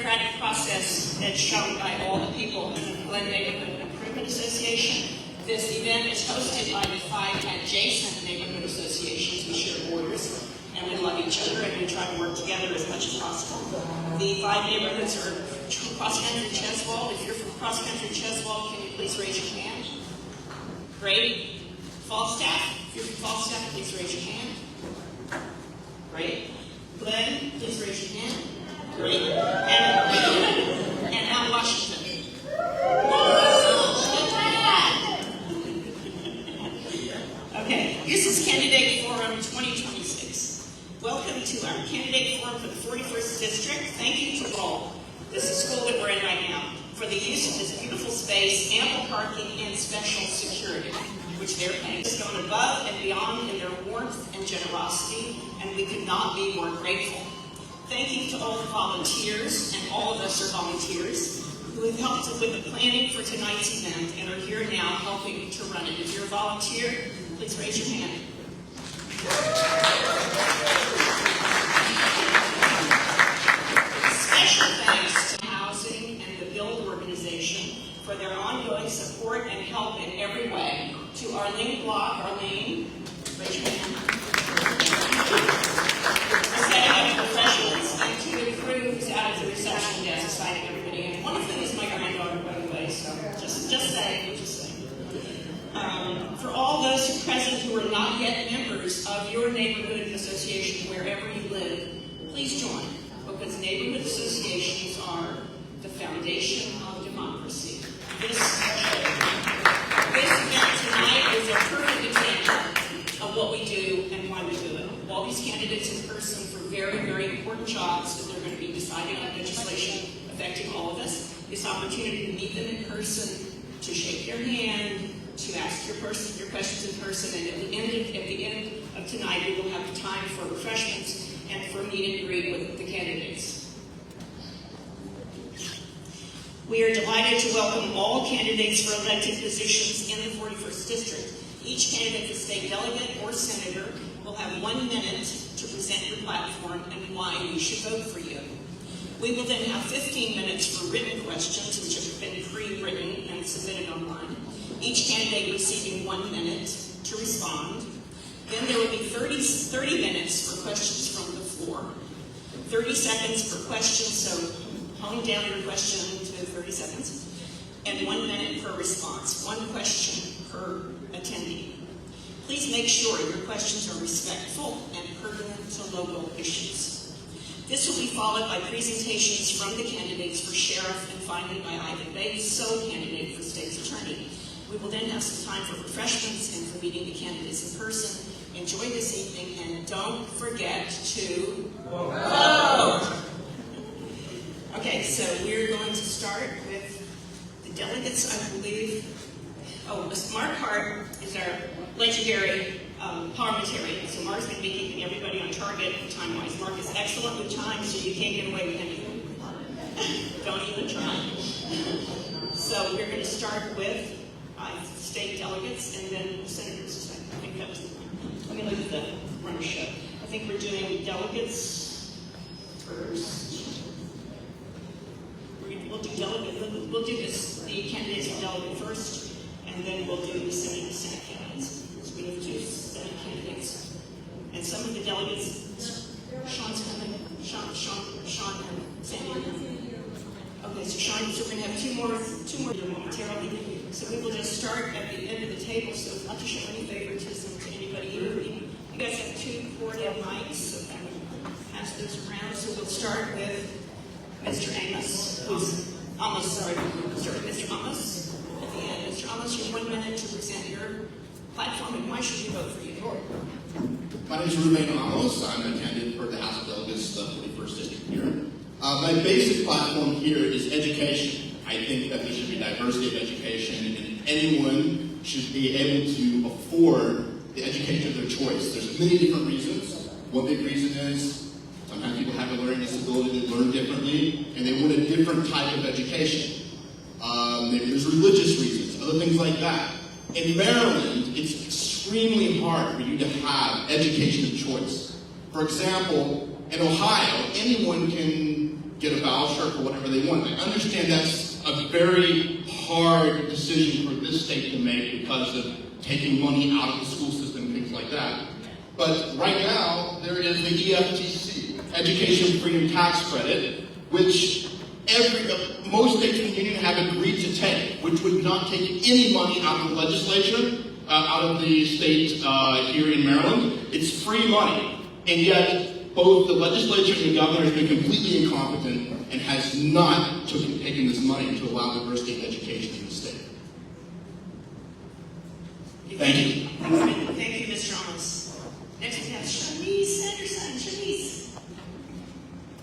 democratic process that's shown by all the people in the Glen Neighborhood Improvement Association. This event is hosted by the 5 adjacent neighborhood associations. We share borders, and we love each other, and we try to work together as much as possible. The 5 neighborhoods are cross-country Cheswolde. If you're from cross-country Cheswolde, can you please raise your hand? Great. Fallstaff, if you're from Fallstaff, please raise your hand. Great. Glen, please raise your hand. Great. And Mount Washington. Okay, this is Candidate Forum 2026. Welcome to our Candidate Forum for the 41st District. Thank you to all. This is school that we're in right now for the use of this beautiful space, ample parking, and special security, which they're paying. It's gone above and beyond in their warmth and generosity, and we could not be more grateful. Thank you to all the volunteers, and all of us are volunteers, who have helped with the planning for tonight's event and are here now helping to run it. If you're a volunteer, please raise your hand. Special thanks to Housing and the Build organization for their ongoing support and help in every way. To Arlene Block, Arlene, raise your hand. Setting up professionals, and to the crew who's out at the reception desk signing everybody in. One of them is my granddaughter, by the way, so just saying. For all those who present who are not yet members of your neighborhood association, wherever you live, please join, because neighborhood associations are the foundation of democracy. This event tonight is a perfect example of what we do and why we do it. All these candidates in person for very, very important jobs that they're going to be deciding on legislation affecting all of us. This opportunity to meet them in person, to shake their hand, to ask your questions in person, and at the end of tonight, we will have time for refreshments and for meet and greet with the candidates. We are delighted to welcome all candidates for elected positions in the 41st District. Each candidate for state delegate or senator will have 1 minute to present your platform and why we should vote for you. We will then have 15 minutes for written questions, which have been pre-written and submitted online. Each candidate receiving 1 minute to respond. Then there will be 30 minutes for questions from the floor. 30 seconds for questions, so hone down your question to 30 seconds. And 1 minute per response, 1 question per attendee. Please make sure your questions are respectful and pertinent to local issues. This will be followed by presentations from the candidates for sheriff and finally by Ivan Bates, sole candidate for state's attorney. We will then have some time for refreshments and for meeting the candidates in person. Enjoy this evening and don't forget to vote. Okay, so we're going to start with the delegates, I believe. Oh, Mark Hart is our legendary parliamentarian. So Mark's going to be keeping everybody on target time-wise. Mark is excellent with time, so you can't get away with anything. Don't even try. So we're going to start with state delegates and then senators. I think that was the plan. Let me look at the runner show. I think we're doing delegates first. We'll do delegate. We'll do this, the candidates for delegate first, and then we'll do the Senate candidates. So we have 2 Senate candidates. And some of the delegates, Sean's coming. Sean and Sandy. Okay, so Sean, so we're going to have two more momentarily. So we will just start at the end of the table, so not to show any favoritism to anybody. You guys have 2 portable mics, so kind of pass those around. So we'll start with Mr. Amos, who's almost, sorry, we'll start with Mr. Amos at the end. Mr. Amos, you have 1 minute to present your platform, and why should we vote for you? My name is Ruben Amos. I'm a candidate for the House of Delegates, the 41st District here. My basic platform here is education. I think that there should be diversity of education, and anyone should be able to afford the education of their choice. There's many different reasons. One big reason is sometimes people have a learning disability, they learn differently, and they want a different type of education. Maybe there's religious reasons, other things like that. In Maryland, it's extremely hard for you to have education of choice. For example, in Ohio, anyone can get a voucher for whatever they want. I understand that's a very hard decision for this state to make because of taking money out of the school system and things like that. But right now, there is the EFTC, Education Freedom Tax Credit, which most states in the union have agreed to take, which would not take any money out of the legislature, out of the state here in Maryland. It's free money, and yet both the legislature and the governor has been completely incompetent and has not taken this money to allow diversity in education in the state. Thank you. Thank you, Mr. Amos. Next we have Shanice Anderson. Shanice.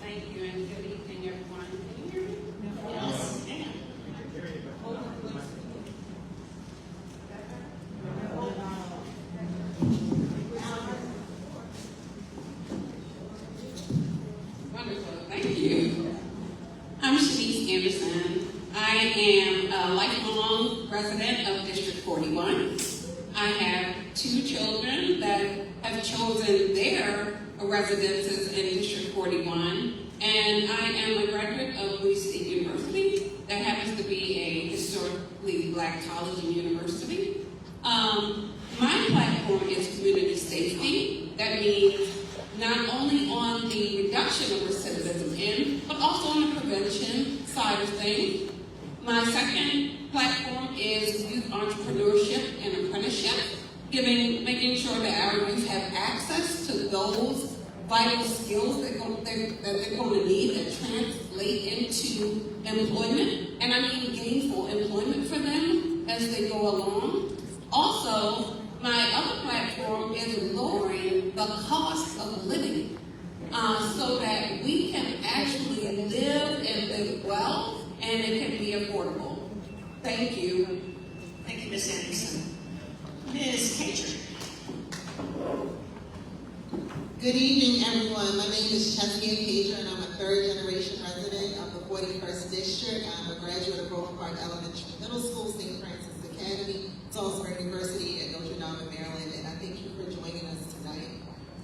Thank you, and good evening, everyone. Can you hear me? Yes. Wonderful. Thank you. I'm Shanice Anderson. I am a lifelong resident of District 41. I have 2 children that have chosen their residences in District 41, and I am a graduate of Louis State University. That happens to be a historically Black college and university. My platform is community safety. That means not only on the reduction of recidivism but also on the prevention side of things. My second platform is youth entrepreneurship and apprenticeship, making sure that our youth have access to those vital skills that they're going to need that translate into employment, and I mean gainful employment for them as they go along. Also, my other platform is lowering the cost of living so that we can actually live and live well, and it can be affordable. Thank you. Thank you, Ms. Anderson. Ms. Cager. Good evening, everyone. My name is Cheswolde and I'm a 3rd-generation resident of the 41st District. I'm a graduate of Roland Park Elementary Middle School, St. Francis Academy, Salisbury University, and Notre Dame, Maryland, and I thank you for joining us tonight.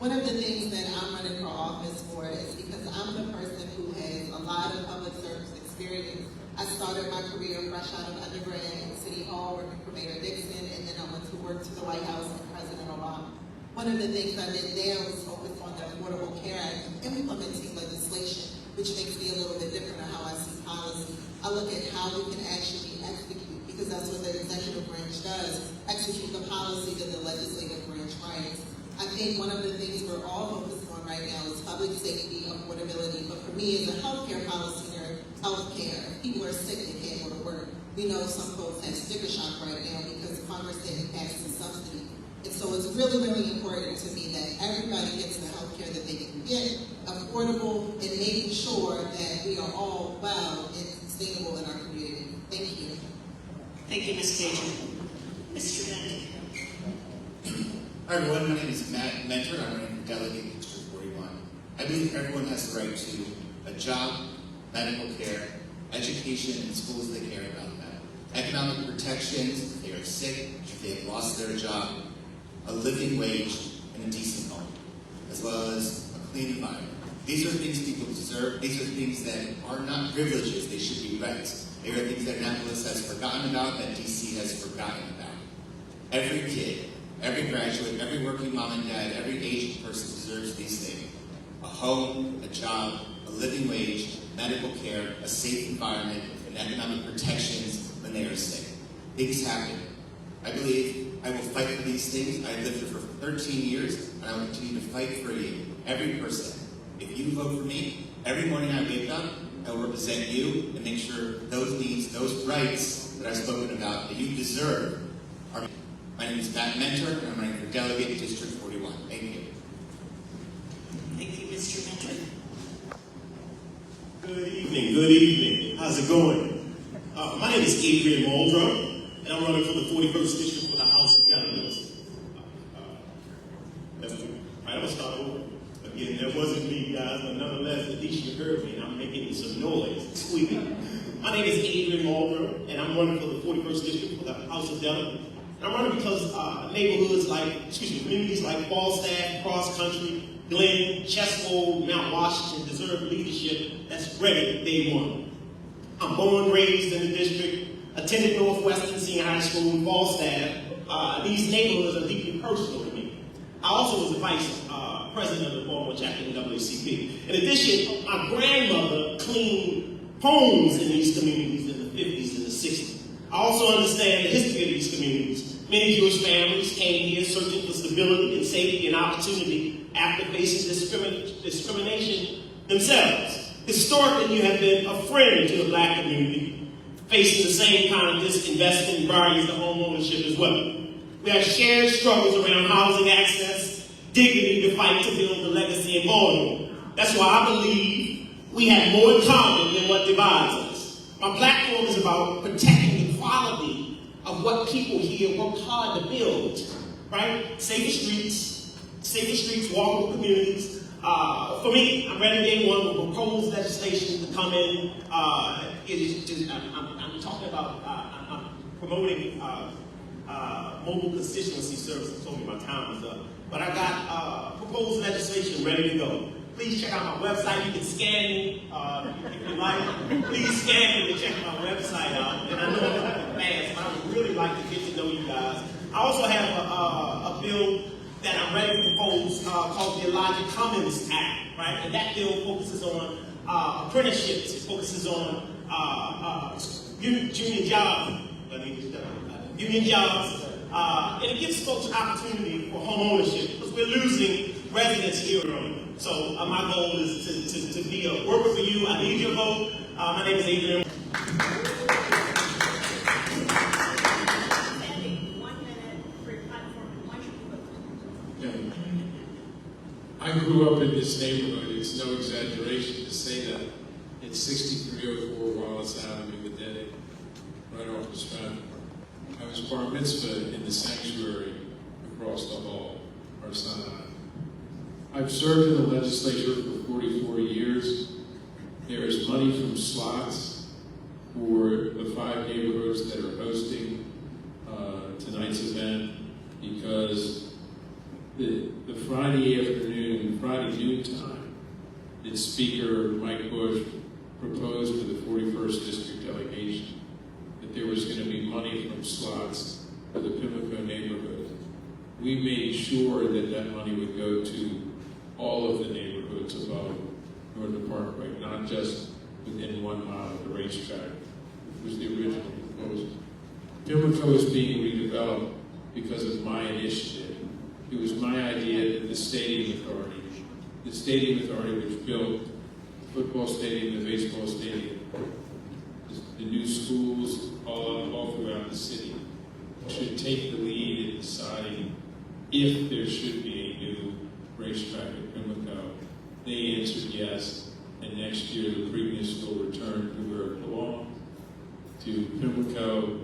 One of the things that I'm running for office for is because I'm the person who has a lot of public service experience. I started my career fresh out of undergrad in City Hall, working for Mayor Dixon, and then I went to work to the White House with President Obama. One of the things I did there was focus on the Affordable Care Act and implementing legislation, which makes me a little bit different on how I see policy. I look at how we can actually execute, because that's what the executive branch does, execute the policy that the legislative branch writes. I think one of the things we're all focused on right now is public safety, affordability, but for me as a healthcare policy nerd, healthcare, if people are sick, they can't go to work. We know some folks have sticker shock right now because Congress didn't pass the subsidy. And so it's really, really important to me that everybody gets the health care that they can get, affordable, and making sure that we are all well and sustainable in our community. Thank you. Thank you, Ms. Cager. Mr. Bendy. Hi everyone, my name is Matt Mentor. I'm running for delegate in District 41. I believe everyone has the right to a job, medical care, education, and schools that care about that. Economic protections if they are sick, if they have lost their job, a living wage, and a decent home, as well as a clean environment. These are things people deserve. These are things that are not privileges. They should be rights. They are things that Annapolis has forgotten about, that DC has forgotten about. Every kid, every graduate, every working mom and dad, every aging person deserves these things. A home, a job, a living wage, medical care, a safe environment, and economic protections when they are sick. Things happen. I believe I will fight for these things. I've lived here for 13 years, and I will continue to fight for you, every person. If you vote for me, every morning I wake up, I will represent you and make sure those needs, those rights that I've spoken about, that you deserve, are met. My name is Matt Mentor, and I'm running for delegate in District 41. Thank you. Thank you, Mr. Mentor. Good evening, good evening. How's it going? My name is Adrian Muldrow, and I'm running for the 41st District for the House of Delegates. All right, I'm going to start over. Again, that wasn't me, guys, but nonetheless, at least you heard me, and I'm making some noise, squeaking. My name is Adrian Muldrow, and I'm running for the 41st District for the House of Delegates. And I'm running because communities like Fallstaff, Cross Country, Glen, Cheswolde, Mount Washington deserve leadership that's ready day one. I'm born and raised in the district, attended Northwestern Senior High School in Fallstaff. These neighborhoods are deeply personal to me. I also was the vice president of the Baltimore chapter in NWCPF. In addition, my grandmother cleaned homes in these communities in the 50s and the 60s. I also understand the history of these communities. Many Jewish families came here searching for stability and safety and opportunity after facing discrimination themselves. Historically, you have been a friend to the black community, facing the same kind of disinvestment barriers to home ownership as well. We have shared struggles around housing access, dignity to fight to build the legacy in Baltimore. That's why I believe we have more in common than what divides us. My platform is about protecting the quality of what people here work hard to build, right? Safer streets, walkable communities. For me, I'm ready day one with proposed legislation to come in. I'm talking about, I'm promoting mobile constituency services. I told you my time is up. But I got proposed legislation ready to go. Please check out my website. You can scan me if you like. Please scan me to check my website out. And I know it's fast, but I would really like to get to know you guys. I also have a bill that I'm ready to propose called the Elijah Cummings Act, right? And that bill focuses on apprenticeships. It focuses on union jobs. And it gives folks opportunity for home ownership because we're losing residents here. So my goal is to be a worker for you. I need your vote. My name is Adrian. I grew up in this neighborhood. It's no exaggeration to say that. It's 6304 Wallace Avenue, the dead end, right off the Stratford. I was bar mitzvah in the sanctuary across the hall, our Sinai. I've served in the legislature for 44 years. There is money from slots for the 5 neighborhoods that are hosting tonight's event because the Friday afternoon, Friday noontime, that Speaker Mike Bush proposed to the 41st District delegation that there was going to be money from slots for the Pimlico neighborhood. We made sure that that money would go to all of the neighborhoods above Northern Parkway, not just within 1 mile of the racetrack, which was the original proposal. Pimlico is being redeveloped because of my initiative. It was my idea that the Stadium Authority which built the football stadium, the baseball stadium, the new schools all throughout the city, should take the lead in deciding if there should be a new racetrack at Pimlico. They answered yes, and next year the Preakness will return to where it belongs, to Pimlico,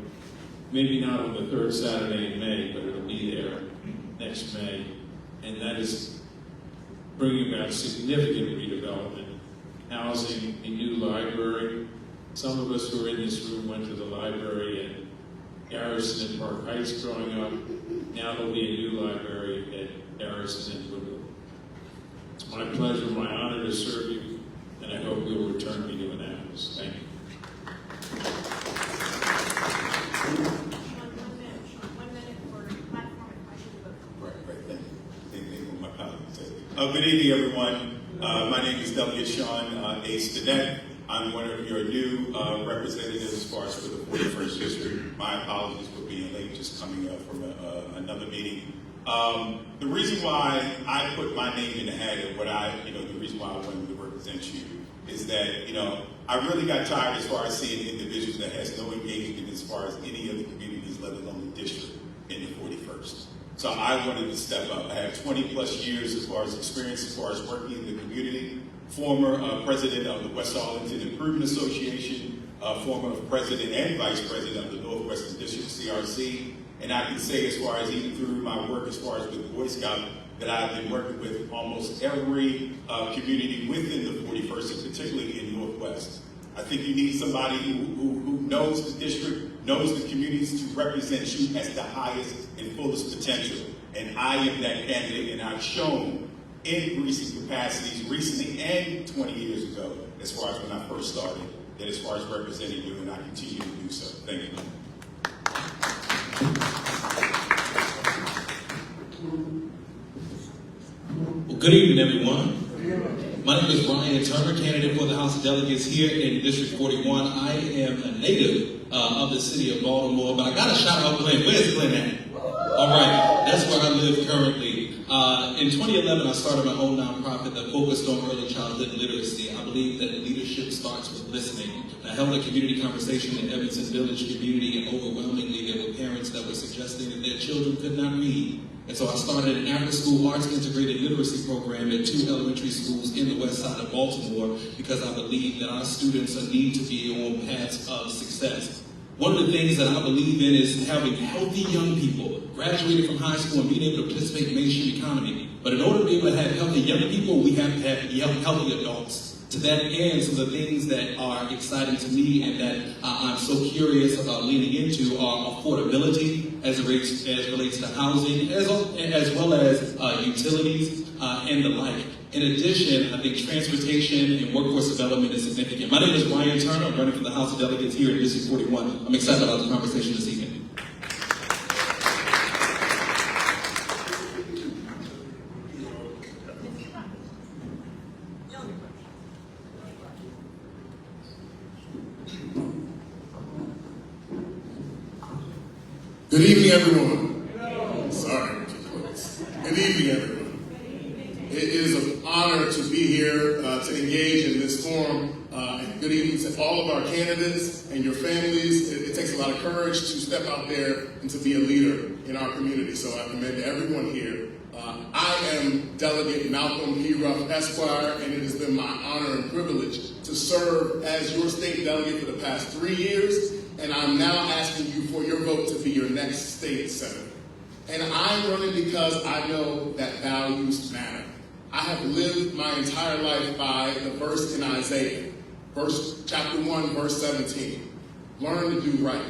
maybe not on the 3rd Saturday in May, but it'll be there next May, and that is bringing about significant redevelopment, housing, a new library. Some of us who are in this room went to the library at Garrison and Park Heights growing up. Now there'll be a new library at Garrison and Woodville. It's my pleasure, my honor to serve you, and I hope you'll return me to Annapolis. Thank you. Good evening, everyone. My name is Delegate Sean A. Stinnett. I'm one of your new representatives as far as for the 41st District. My apologies for being late, just coming up from another meeting. The reason why I put my name in the hat and the reason why I wanted to represent you is that, I really got tired as far as seeing individuals that has no engagement as far as any of the communities, let alone the district in the 41st. So I wanted to step up. I have 20 plus years as far as experience as far as working in the community, former president of the West Arlington Improvement Association, former president and vice president of the Northwestern District CRC, and I can say as far as even through my work as far as with the Boy Scout, that I've been working with almost every community within the 41st, and particularly in Northwest. I think you need somebody who knows the district, knows the communities to represent you at the highest and fullest potential. And I am that candidate, and I've shown increasing capacities recently and 20 years ago, as far as when I first started, and as far as representing you, and I continue to do so. Thank you. Well, good evening, everyone. My name is Ryan Turner, candidate for the House of Delegates here in District 41. I am a native of the city of Baltimore, but I got to shout out Glen. Where's Glen at? All right, that's where I live currently. In 2011, I started my own nonprofit that focused on early childhood literacy. I believe that leadership starts with listening. I held a community conversation in Evanston Village community, and overwhelmingly there were parents that were suggesting that their children could not read. And so I started an after-school arts integrated literacy program at 2 elementary schools in the west side of Baltimore because I believe that our students need to be on paths of success. One of the things that I believe in is having healthy young people graduating from high school and being able to participate in the mainstream economy. But in order to be able to have healthy young people, we have to have healthy adults. To that end, some of the things that are exciting to me and that I'm so curious about leaning into are affordability as it relates to housing, as well as utilities and the like. In addition, I think transportation and workforce development is significant. My name is Ryan Turner. I'm running for the House of Delegates here in District 41. I'm excited about the conversation this evening. Good evening, everyone. Sorry, too close. Good evening, everyone. It is an honor to be here to engage in this forum. And good evening to all of our candidates and your families. It takes a lot of courage to step out there and to be a leader in our community. So I commend everyone here. I am Delegate Malcolm P. Ruff, Esquire, and it has been my honor and privilege to serve as your state delegate for the past 3 years. And I'm now asking you for your vote to be your next state senator. And I'm running because I know that values matter. I have lived my entire life by the verse in Isaiah, chapter 1, verse 17. Learn to do right,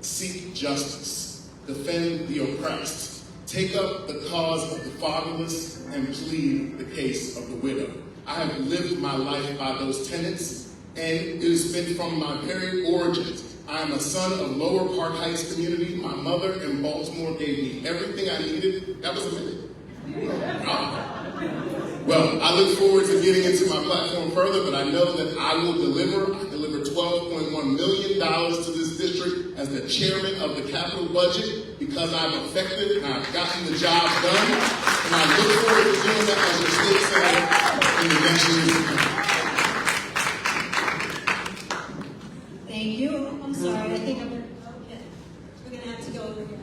seek justice, defend the oppressed, take up the cause of the fatherless, and plead the case of the widow. I have lived my life by those tenets, and it has been from my very origins. I am a son of Lower Park Heights community. My mother in Baltimore gave me everything I needed. That was a minute. Well, I look forward to getting into my platform further, but I know that I will deliver. I delivered $12.1 million to this district as the chairman of the capital budget because I'm effective and I've gotten the job done. And I look forward to doing that as your state senator in the next years to come. Thank you. I'm sorry. I think we're going to have to go over here.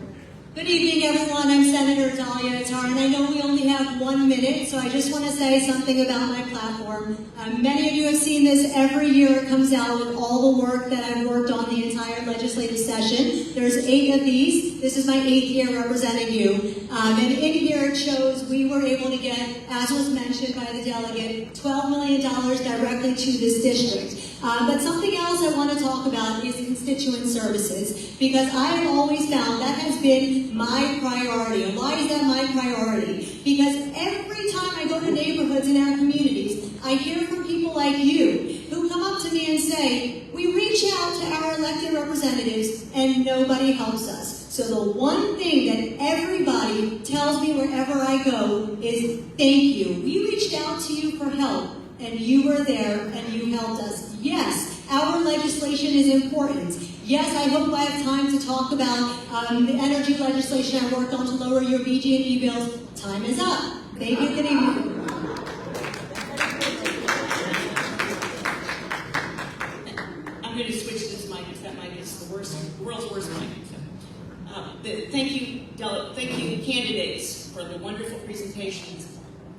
Good evening, everyone. I'm Senator Dahlia Attar, and I know we only have 1 minute, so I just want to say something about my platform. Many of you have seen this every year. It comes out with all the work that I've worked on the entire legislative session. There's 8 of these. This is my 8th year representing you. And in here it shows we were able to get, as was mentioned by the delegate, $12 million directly to this district. But something else I want to talk about is constituent services, because I have always found that has been my priority. And why is that my priority? Because every time I go to neighborhoods in our communities, I hear from people like you who come up to me and say, we reach out to our elected representatives and nobody helps us. So the one thing that everybody tells me wherever I go is thank you. We reached out to you for help, and you were there and you helped us. Yes, our legislation is important. Yes, I hope I have time to talk about the energy legislation I worked on to lower your BG&E bills. Time is up. Thank you. Good evening. I'm going to switch this mic because that mic is the world's worst mic. Thank you, candidates, for the wonderful presentations.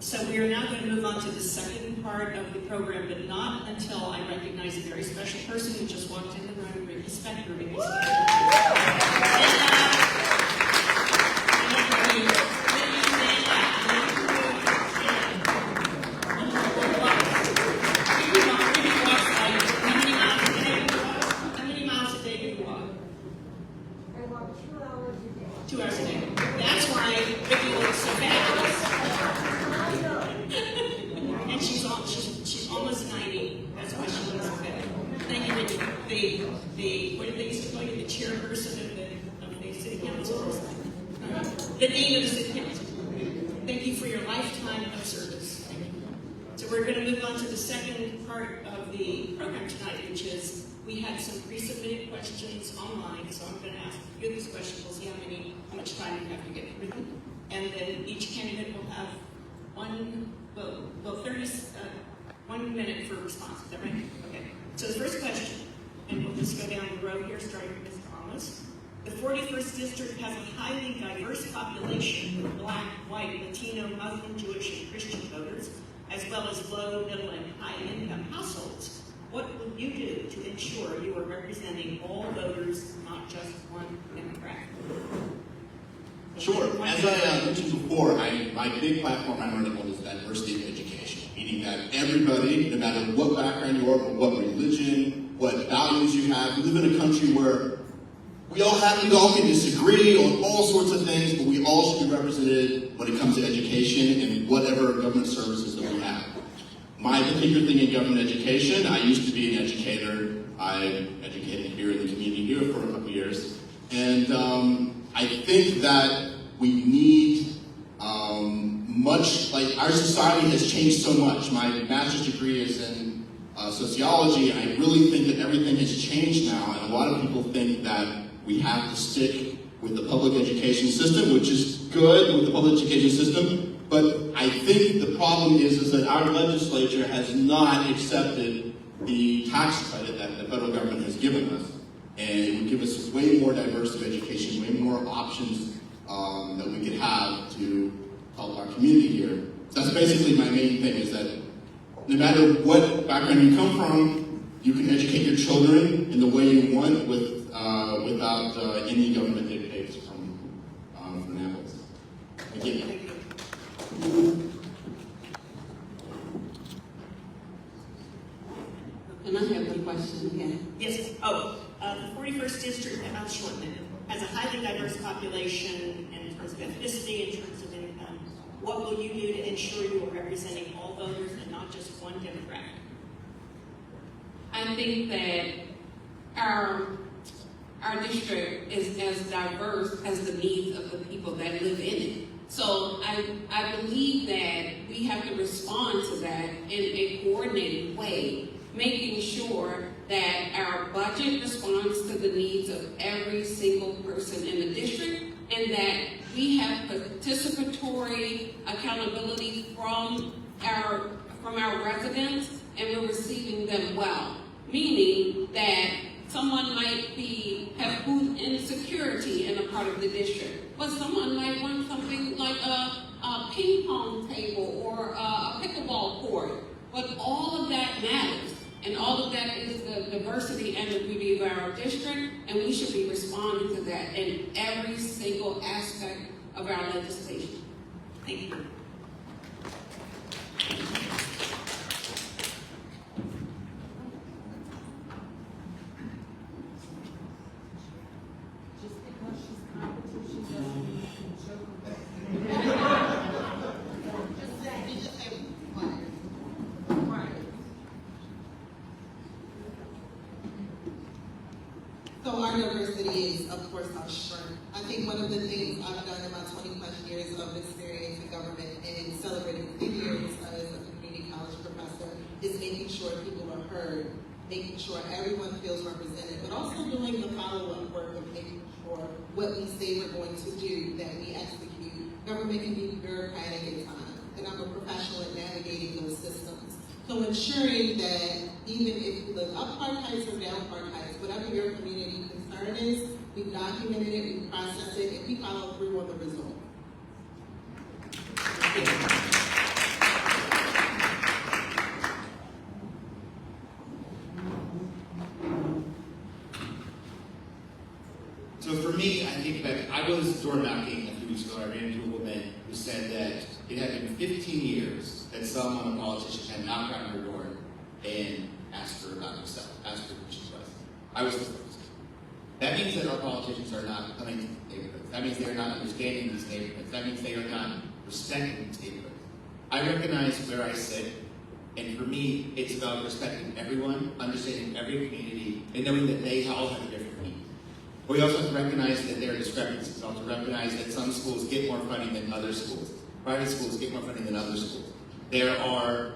So we are now going to move on to the second part of the program, but not until I recognize a very special person who just walked in the room, Ricky Spector. How many miles a day do you walk? I walk 2 hours a day. 2 hours a day. That's why Ricky looks so fabulous. what did they used to call you, the chairperson of the city council? The name of the city council. Thank you for your lifetime of service. Thank you. So we're going to move on to the second part of the program tonight, which is we had some pre-submitted questions online, so I'm going to ask you these questions. We'll see how much time you have to get through them. And then each candidate will have 1 minute for response. Is that right? Okay. So the first question, and we'll just go down the road here, starting with Ms. Thomas. The 41st District has a highly diverse population with Black, white, Latino, Muslim, Jewish, and Christian voters, as well as low, middle, and high-income households. What will you do to ensure you are representing all voters, not just one demographic? Sure. As I mentioned before, my big platform I'm running on is diversity of education, meaning that everybody, no matter what background you are, or what religion, what values you have, we live in a country where we all can disagree on all sorts of things, but we all should be represented when it comes to education and whatever government services that we have. My particular thing in government education, I used to be an educator. I educated here in the community here for a couple of years. And I think that we need our society has changed so much. My master's degree is in sociology, and I really think that everything has changed now. And a lot of people think that we have to stick with the public education system, which is good with the public education system. But I think the problem is that our legislature has not accepted the tax credit that the federal government has given us. And it would give us way more diverse of education, way more options that we could have to help our community here. That's basically my main thing, is that no matter what background you come from, you can educate your children in the way you want without any government dictates from Naples. Again. And I have one question again. Yes. The 41st District, I'll shorten it, has a highly diverse population in terms of ethnicity, in terms of income. What will you do to ensure you are representing all voters and not just one demographic? I think that our district is as diverse as the needs of the people that live in it. So I believe that we have to respond to that in a coordinated way, making sure that our budget responds to the needs of every single person in the district, and that we have participatory accountability from our residents, and we're receiving them well. Meaning that someone might have food insecurity in a part of the district, but someone might want something like a ping pong table or a pickleball court. But all of that matters, and all of that is the diversity and the beauty of our district, and we should be responding to that in every single aspect of our legislation. Thank you. So our diversity is, of course, our strength. I think one of the things I've done in my 20+ years of experience in government and celebrating 10 years as a community college professor is making sure people are heard, making sure everyone feels represented, but also doing the follow-up work of making sure what we say we're going to do, that we execute. Government can be bureaucratic at times, and I'm a professional at navigating those systems. So ensuring that even if you live up Park Heights or down Park Heights, whatever your community concern is, we documented it, we process it, and we follow through on the result. So for me, I think that I was door knocking a few weeks ago. I ran into a woman who said that it had been 15 years that someone, a politician, had knocked on her door and asked her about herself, asked her who she was. I was the first. That means that our politicians are not coming to the neighborhoods. That means they are not understanding these neighborhoods. That means they are not respecting these neighborhoods. I recognize where I sit, And for me, it's about respecting everyone, understanding every community, and knowing that they all have a different need. But we also have to recognize that there are discrepancies. We also recognize that some schools get more funding than other schools. Private schools get more funding than other schools. There are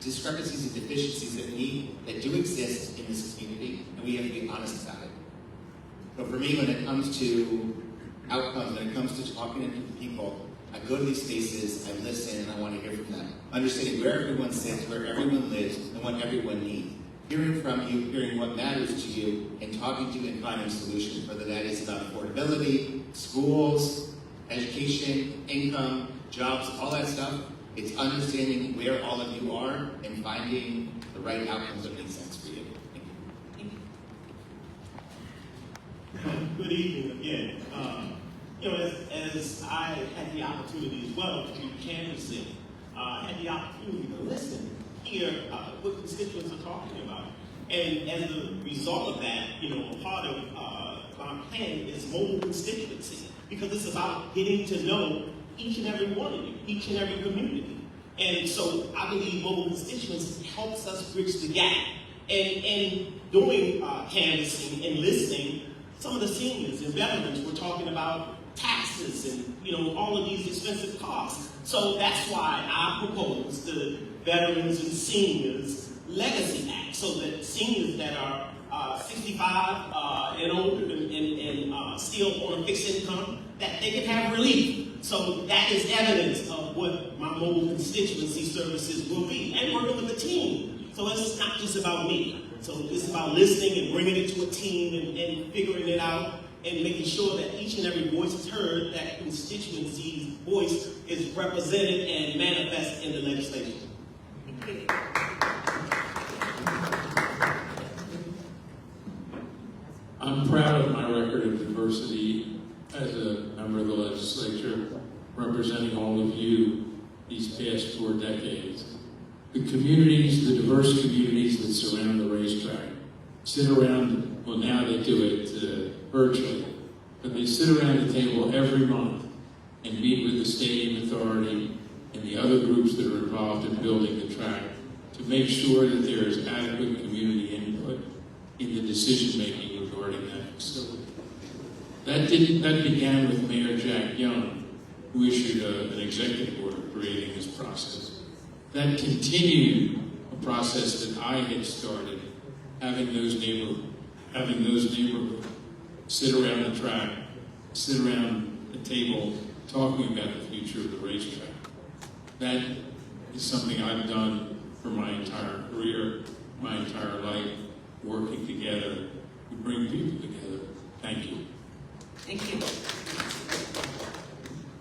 discrepancies and deficiencies that do exist in this community, and we have to be honest about it. So for me, when it comes to outcomes, when it comes to talking to people, I go to these spaces, I listen, and I want to hear from them. Understanding where everyone sits, where everyone lives, and what everyone needs. Hearing from you, hearing what matters to you, and talking to you and finding solutions, whether that is about affordability, schools, education, income, jobs, all that stuff. It's understanding where all of you are and finding the right outcomes that make sense for you. Thank you. Good evening again. As I had the opportunity as well to do canvassing, had the opportunity to listen, hear what constituents are talking about. And as a result of that, a part of my plan is mobile constituency, because it's about getting to know each and every one of you, each and every community. And so I believe mobile constituency helps us bridge the gap. And doing canvassing and listening, some of the seniors and veterans were talking about taxes and all of these expensive costs. So that's why I proposed the Veterans and Seniors Legacy Act, so that seniors that are 65 and older and still on a fixed income, that they can have relief. So that is evidence of what my mobile constituency services will be, and working with the team. So it's not just about me. So it's about listening and bringing it to a team and figuring it out and making sure that each and every voice is heard, that constituency's voice is represented and manifested in the legislation. Thank you. I'm proud of my record of diversity as a member of the legislature, representing all of you these past 4 decades. The communities, the diverse communities that surround the racetrack, sit around, well now they do it virtually, but they sit around the table every month and meet with the stadium authority and the other groups that are involved in building the track to make sure that there is adequate community input in the decision-making regarding that facility. That began with Mayor Jack Young, who issued an executive order creating this process. That continued a process that I had started, having those neighborhoods sit around the track, sit around the table, talking about the future of the racetrack. That is something I've done for my entire career, my entire life, working together to bring people together. Thank you. Thank you.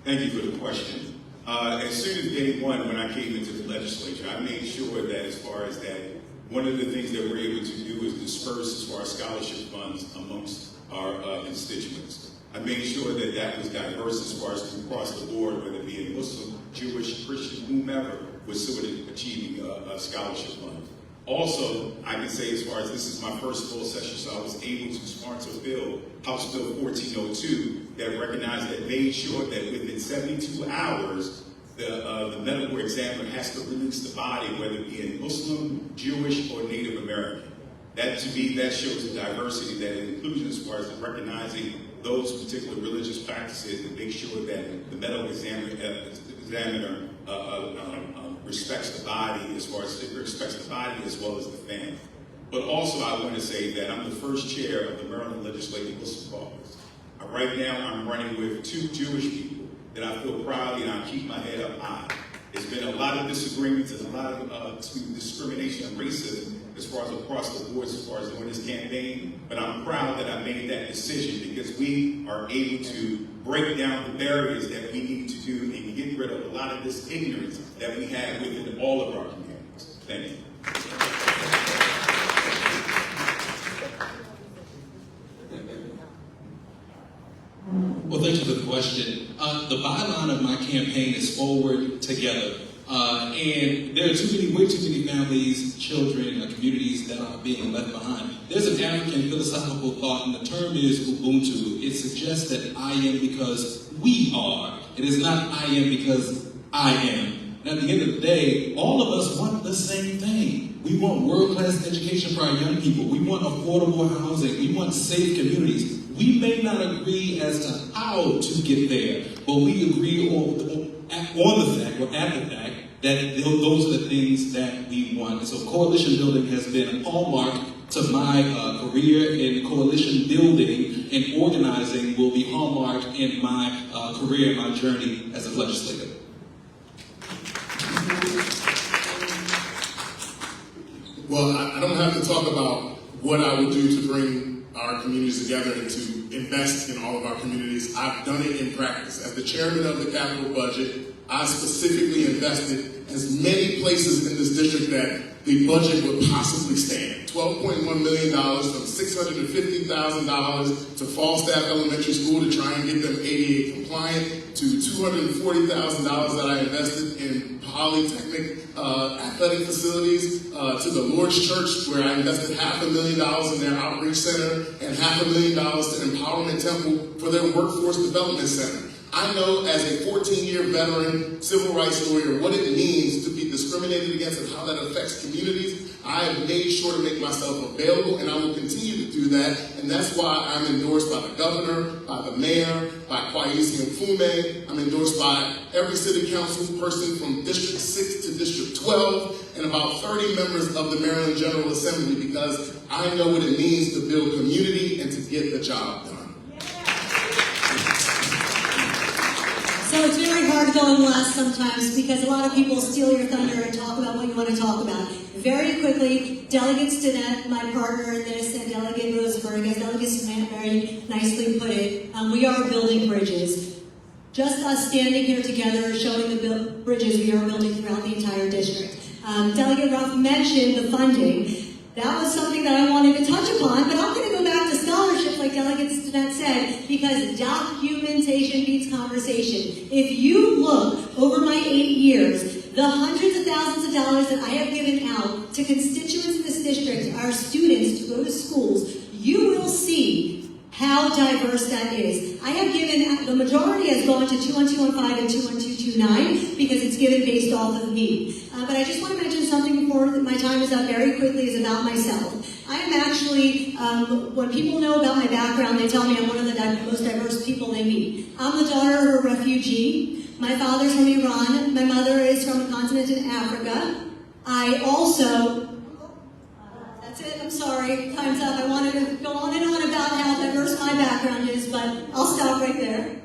Thank you for the question. As soon as day one, when I came into the legislature, I made sure that as far as that, one of the things that we're able to do is disperse as far as scholarship funds amongst our constituents. I made sure that that was diverse as far as across the board, whether it be in Muslim, Jewish, Christian, whomever was sort of achieving a scholarship fund. Also, I can say as far as this is my first full session, so I was able to sponsor a bill, House Bill 1402, that recognized that made sure that within 72 hours, the medical examiner has to release the body, whether it be in Muslim, Jewish, or Native American. That, to me, that shows the diversity, that inclusion as far as recognizing those particular religious practices and make sure that the medical examiner respects the body as far as it respects the body as well as the family. But also, I want to say that I'm the first chair of the Maryland Legislative Muslim Caucus. Right now, I'm running with 2 Jewish people that I feel proudly, and I keep my head up high. There's been a lot of disagreements and a lot of discrimination and racism as far as across the board as far as doing this campaign, but I'm proud that I made that decision because we are able to break down the barriers that we need to do and get rid of a lot of this ignorance that we have within all of our communities. Thank you. Well, thank you for the question. The byline of my campaign is Forward Together. And there are way too many families, children, communities that are being left behind. There's an African philosophical thought, and the term is Ubuntu. It suggests that I am because we are. It is not I am because I am. And at the end of the day, all of us want the same thing. We want world-class education for our young people. We want affordable housing. We want safe communities. We may not agree as to how to get there, but we agree on the fact, or at the fact, that those are the things that we want. And so coalition building has been a hallmark to my career, in coalition building and organizing will be hallmark in my career, my journey as a legislator. Well, I don't have to talk about what I would do to bring our communities together and to invest in all of our communities. I've done it in practice. As the chairman of the capital budget, I specifically invested as many places in this district that the budget would possibly stand. $12.1 million from $650,000 to Fallstaff Elementary School to try and get them ADA compliant, to $240,000 that I invested in polytechnic athletic facilities, to the Lord's Church, where I invested $500,000 in their outreach center and $500,000 to Empowerment Temple for their workforce development center. I know as a 14-year veteran civil rights lawyer what it means to be discriminated against and how that affects communities. I have made sure to make myself available, and I will continue to do that. And that's why I'm endorsed by the governor, by the mayor, by Kwesi Mfume. I'm endorsed by every city council person from District 6 to District 12, and about 30 members of the Maryland General Assembly, because I know what it means to build community and to get the job done. So it's very hard going last sometimes because a lot of people steal your thunder and talk about what you want to talk about. Very quickly, Delegate Stinnett, my partner in this, and Delegate Rosenberg, as Delegate Stinnett very nicely put it, we are building bridges. Just us standing here together showing the bridges we are building throughout the entire district. Delegate Ruff mentioned the funding. That was something that I wanted to touch upon, but I'm going to go back to scholarships, like Delegate Stinnett said, because documentation beats conversation. If you look over my 8 years, the hundreds of thousands of dollars that I have given out to constituents in this district, our students, to go to schools, you will see how diverse that is. I have given, the majority has gone to 21215 and 21229 because it's given based off of need. But I just want to mention something before my time is up very quickly, is about myself. I'm actually, when people know about my background, they tell me I'm one of the most diverse people they meet. I'm the daughter of a refugee. My father's from Iran. My mother is from a continent in Africa. I also, that's it, I'm sorry, time's up. I wanted to go on and on about how diverse my background is, but I'll stop right there.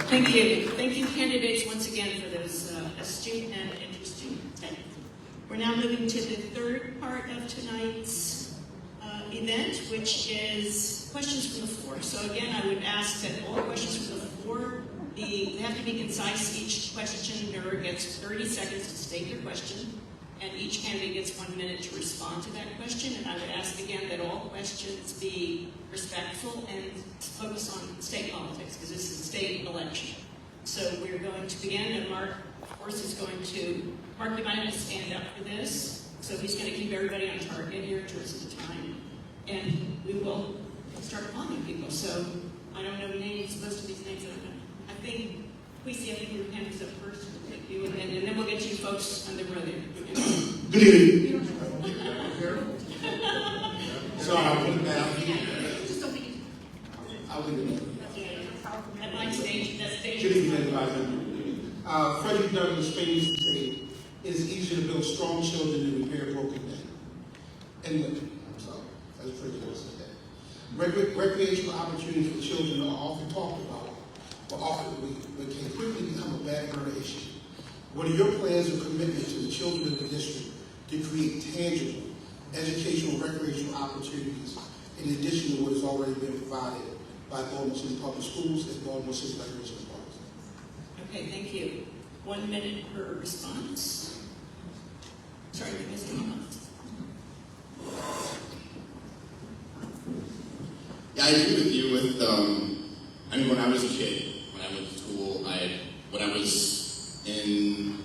Thank you. Thank you, candidates, once again for those astute and interesting statements. We're now moving to the third part of tonight's event, which is questions from the floor. So again, I would ask that all questions from the floor they have to be concise. Each questioner gets 30 seconds to state their question, and each candidate gets 1 minute to respond to that question. And I would ask again that all questions be respectful and focus on state politics, because this is a state election. So we're going to begin, and Mark, of course, is going to, Mark, you might have to stand up for this. So he's going to keep everybody on target here in terms of the time. And we will start calling people. So I don't know names, most of these names I don't know. I think, Kwesi, I think your hand is up first. We'll take you, and then we'll get you folks on the road there. Good evening. So I'll put it down. Just don't think I'll leave it. at my stage, that stage. Good evening, everybody. Frederick Douglass famously said, it is easier to build strong children than repair broken men. And women. I'm sorry. That's Frederick Douglass said that. Recreational opportunities for children are often talked about, but can quickly become a backburner issue. What are your plans or commitment to the children of the district to create tangible educational recreational opportunities in addition to what has already been provided by Baltimore City Public Schools and Baltimore City Recreation Department? Okay, thank you. 1 minute per response. Sorry, we missed anyone. Yeah, I agree with you with, I mean, when I was a kid, when I went to school, when I was in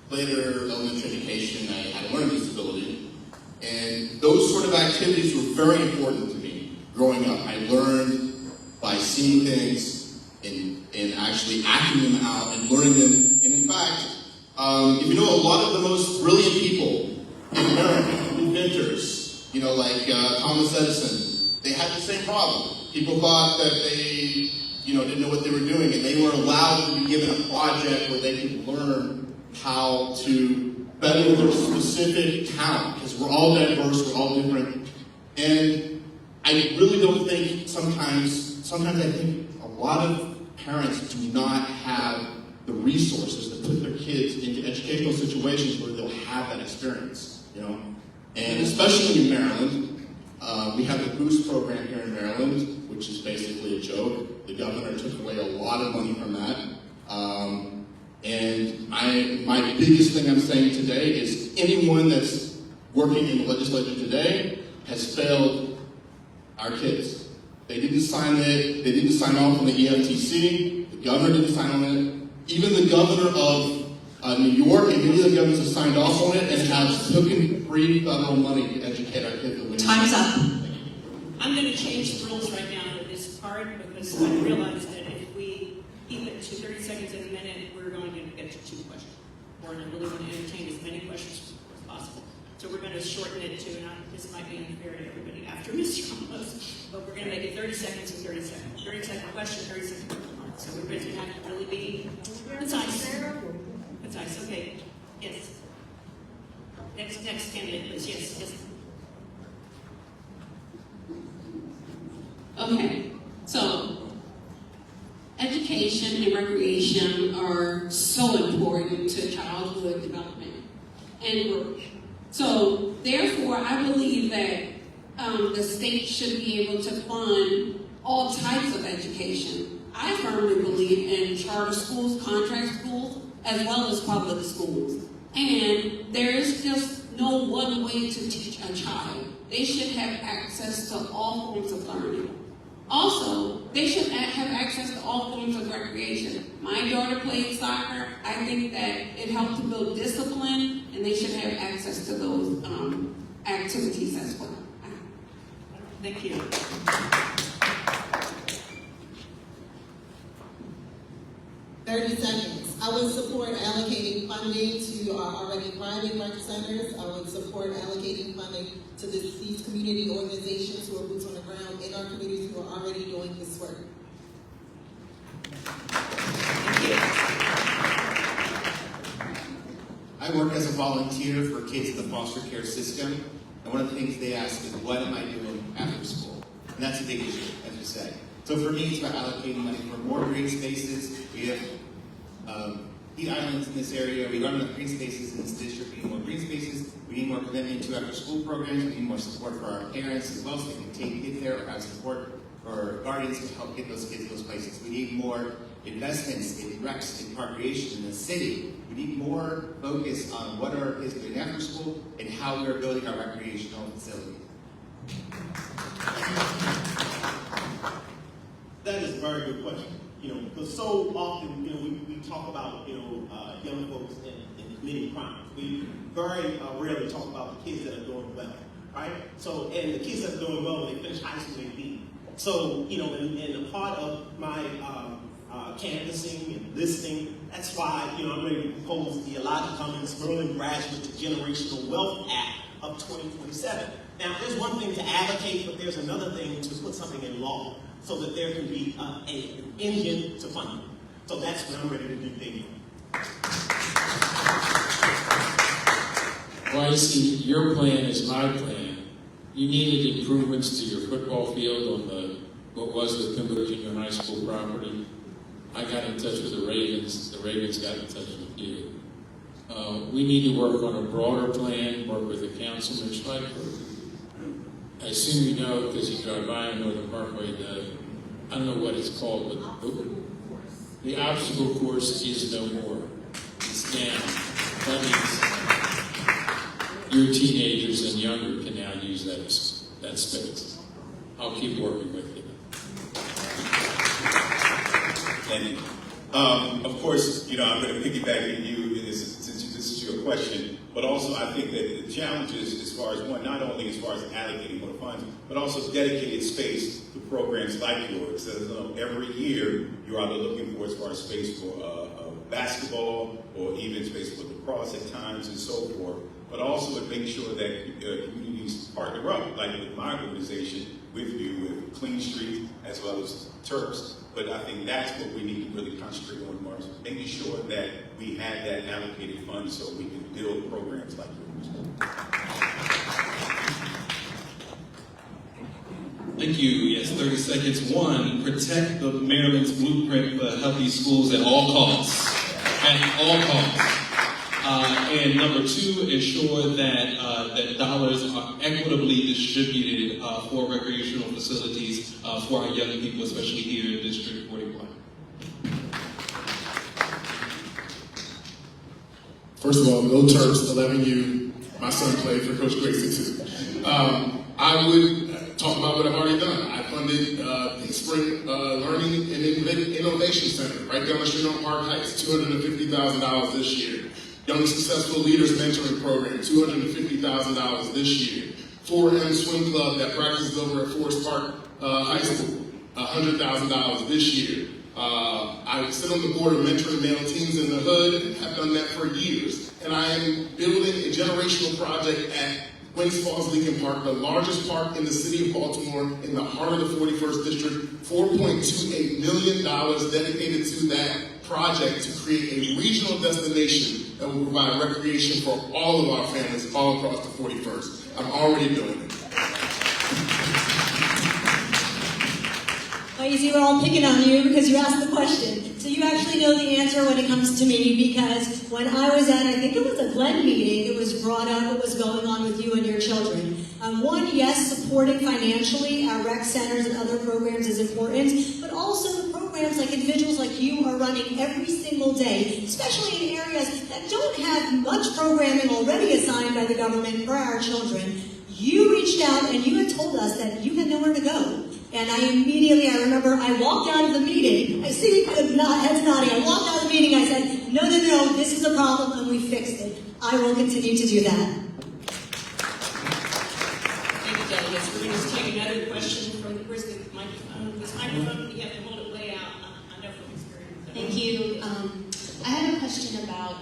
later elementary education, I had a learning disability. And those sort of activities were very important to me growing up. I learned by seeing things in actually acting them out and learning them. And in fact, if you know, a lot of the most brilliant people in America, inventors, like Thomas Edison, they had the same problem. People thought that they, didn't know what they were doing, and they were allowed to be given a project where they could learn how to better their specific talent, because we're all diverse, we're all different. And I really don't think sometimes I think a lot of parents do not have the resources to put their kids into educational situations where they'll have that experience, And especially in Maryland, we have the Boost program here in Maryland, which is basically a joke. The governor took away a lot of money from that. And my biggest thing I'm saying today is anyone that's working in the legislature today has failed our kids. They didn't sign it. They didn't sign off on the EFTC. The governor didn't sign on it. Even the governor of New York and many of the governors have signed off on it and have taken free federal money to educate our kids. Time's up. I'm going to change the rules right now to this part because I realize that if we keep it to 30 seconds in a minute, we're going to get to 2 questions. Or I really want to entertain as many questions as possible. So we're going to shorten it to, and this might be unfair to everybody after Mr. Ramos, but we're going to make it 30 seconds and 30 seconds. 30-second question, 30-second response. So we're going to have to really be concise. Concise, okay. Yes. Next candidate, please. Yes. Okay, so education and recreation are so important to childhood development and growth. So therefore, I believe that the state should be able to fund all types of education. I firmly believe in charter schools, contract schools, as well as public schools. And there is just no one way to teach a child. They should have access to all forms of learning. Also, they should have access to all forms of recreation. My daughter played soccer. I think that it helped to build discipline, and they should have access to those activities as well. Thank you. $30. I would support allocating funding to our already private rec centers. I would support allocating funding to these community organizations who are boots on the ground in our communities who are already doing this work. Thank you. I work as a volunteer for kids in the foster care system, and one of the things they ask is, what am I doing after school? And that's a big issue, as you say. So for me, it's about allocating money for more green spaces. We have heat islands in this area. We run enough green spaces in this district. We need more green spaces. We need more commitment to after-school programs. We need more support for our parents as well, so they can take kids there or have support for guardians to help get those kids to those places. We need more investments in recs and recreation in the city. We need more focus on what are our kids doing after school and how we are building our recreational facilities. That is a very good question. Because so often, we talk about, young folks in committing crimes. We very rarely talk about the kids that are doing well, right? So, and the kids that are doing well, when they finish high school, they leave. So, and a part of my canvassing and listening, that's why, I'm ready to propose the Elijah Cummings Merlin Graduate to Generational Wealth Act of 2027. Now, there's one thing to advocate, but there's another thing to put something in law so that there can be an engine to fund it. So that's what I'm ready to do. Thank you. Well, I see your plan is my plan. You needed improvements to your football field on what was the Pembroke Junior High School property. I got in touch with the Ravens. The Ravens got in touch with you. We need to work on a broader plan, work with the councilman Schleifer. I assume you know, because you drive by on Northern Parkway, I don't know what it's called, but the obstacle course is no more. It's down. That means your teenagers and younger can now use that space. I'll keep working with you. Thank you. Of course, I'm going to piggyback on you, since this is your question. But also, I think that the challenge is, as far as one, not only as far as allocating more funds, but also dedicated space to programs like yours. So, every year, you're either looking for, as far as space for basketball, or even space for lacrosse at times, and so forth. But also to make sure that communities partner up, like with my organization, with you, with Clean Streets, as well as Turks. But I think that's what we need to really concentrate on, Mars, making sure that we have that allocated fund so we can build programs like yours. Thank you. Yes, 30 seconds. One, protect the Maryland's blueprint for healthy schools at all costs. At all costs. And number two, ensure that that dollars are equitably distributed for recreational facilities for our young people, especially here in District 41. First of all, go Turks, 11U. My son played for Coach Gracie too. I would talk about what I've already done. I funded the Spring Learning and Innovation Center right down the street on Park Heights, $250,000 this year. Young Successful Leaders Mentoring Program, $250,000 this year. 4M Swim Club that practices over at Forest Park High School, $100,000 this year. I sit on the board of mentoring male teens in the hood and have done that for years. And I am building a generational project at Winds Falls Lincoln Park, the largest park in the city of Baltimore, in the heart of the 41st District, $4.28 million dedicated to that project to create a regional destination that will provide recreation for all of our families all across the 41st. I'm already doing it. Well, you see, we're all picking on you because you asked the question. So you actually know the answer when it comes to me, because when I was at, I think it was a Glen meeting, it was brought up what was going on with you and your children. One, yes, supporting financially our rec centers and other programs is important, but also the programs like individuals like you are running every single day, especially in areas that don't have much programming already assigned by the government for our children. You reached out and you had told us that you had nowhere to go. And I remember I walked out of the meeting. I see heads nodding. I walked out of the meeting. I said, no, this is a problem, and we fixed it. I will continue to do that. Thank you, delegates. We're going to take another question from where's the microphone? This microphone, you have to hold it way out. I know from experience. Thank you. I had a question about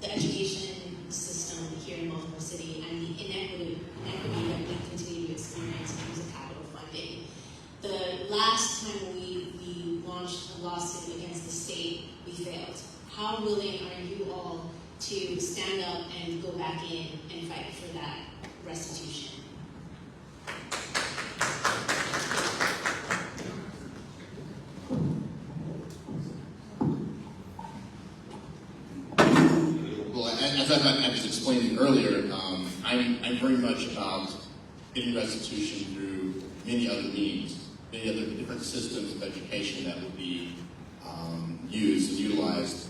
the education system here in Baltimore City and the inequity that we continue to experience in terms of capital funding. The last time we launched a lawsuit against the state, we failed. How willing are you all to stand up and go back in and fight for that restitution? Well, as I was explaining earlier, I'm very much about getting restitution through many other means, many other different systems of education that would be used and utilized.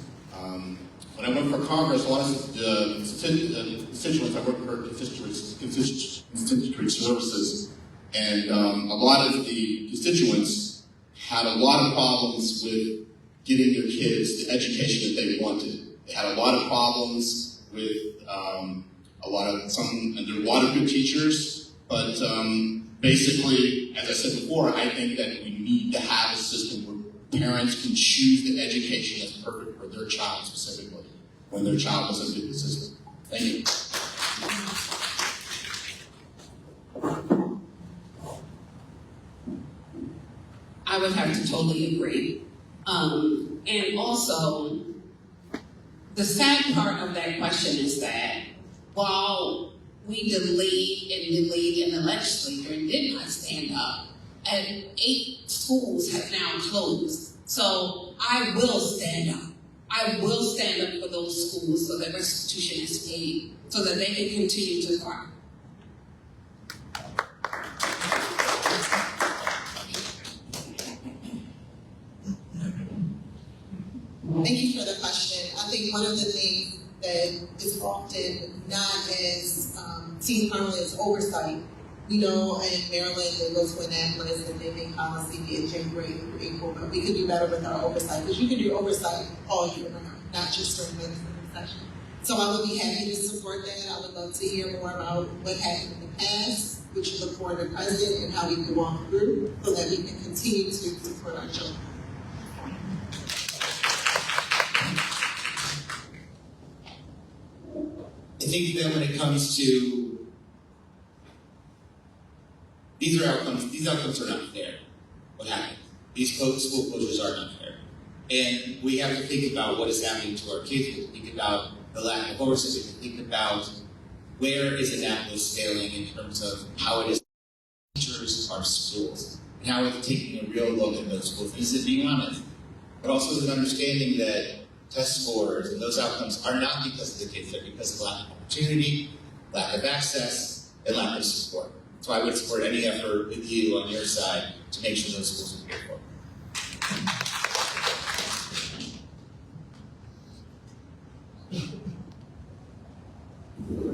When I worked for Congress, a lot of the constituents, I worked for constituent services, and a lot of the constituents had a lot of problems with giving their kids the education that they wanted. They had a lot of problems with there are a lot of good teachers, but basically, as I said before, I think that we need to have a system where parents can choose the education that's perfect for their child specifically, when their child doesn't fit the system. Thank you. I would have to totally agree. And also, the sad part of that question is that while we delayed in the legislature and did not stand up, and 8 schools have now closed. So I will stand up. I will stand up for those schools so that restitution is paid, so that they can continue to thrive. Thank you for the question. I think one of the things that is often not as seen commonly as oversight. We know in Maryland there was when that was and they made policy in January through April, but we could do better with our oversight, because you can do oversight all year round, not just during legislative session. So I would be happy to support that. I would love to hear more about what happened in the past, what you look for in the present, and how we can walk through so that we can continue to support our children. I think that when it comes to these outcomes are not fair. What happened? These school closures are not fair. And we have to think about what is happening to our kids. We have to think about the lack of oversight. We have to think about where is Annapolis failing in terms of how it is teachers our schools, and how we're taking a real look at those schools. And this is being honest, but also an understanding that test scores and those outcomes are not because of the kids, they're because of lack of opportunity, lack of access, and lack of support. So I would support any effort with you on your side to make sure those schools are cared for.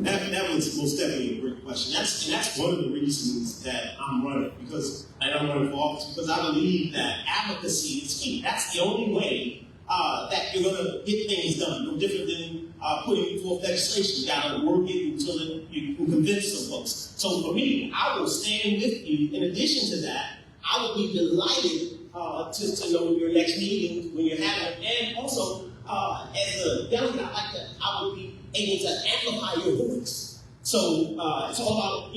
That was most definitely a great question. That's one of the reasons that I'm running, because I'm running for office, because I believe that advocacy is key. That's the only way that you're going to get things done. No different than putting forth legislation. You got to work it until you can convince some folks. So for me, I will stand with you. In addition to that, I would be delighted to know your next meeting when you're having it, and also as a delegate, I would be able to amplify your voice. So it's all about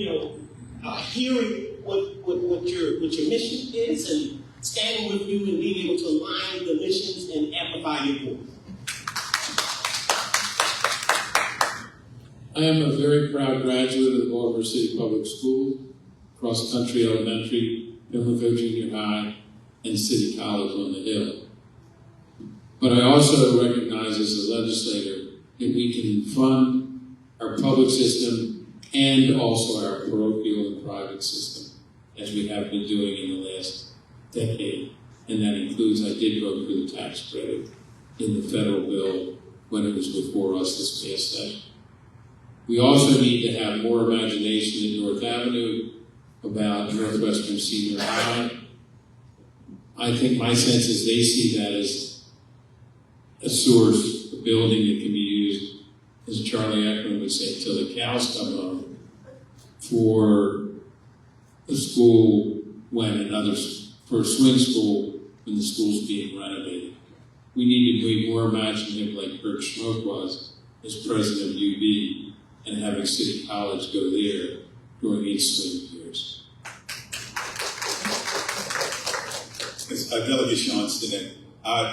hearing what your mission is and standing with you and being able to align the missions and amplify your voice. I am a very proud graduate of the Baltimore City Public Schools, Cross Country Elementary, Pimlico Junior High, and City College on the Hill. But I also recognize as a legislator that we can fund our public system and also our parochial and private system, as we have been doing in the last decade. And that includes, I did vote for the tax credit in the federal bill when it was before us this past session. We also need to have more imagination in North Avenue about Northwestern Senior High. I think my sense is they see that as a source, a building that can be used, as Charlie Ekman would say, till the cows come home, for a school for a swing school when the school's being renovated. We need to be more imaginative like Kurt Schmoke was as president of UB, and having City College go there during each swing years. As Delegate Sean Stinnett,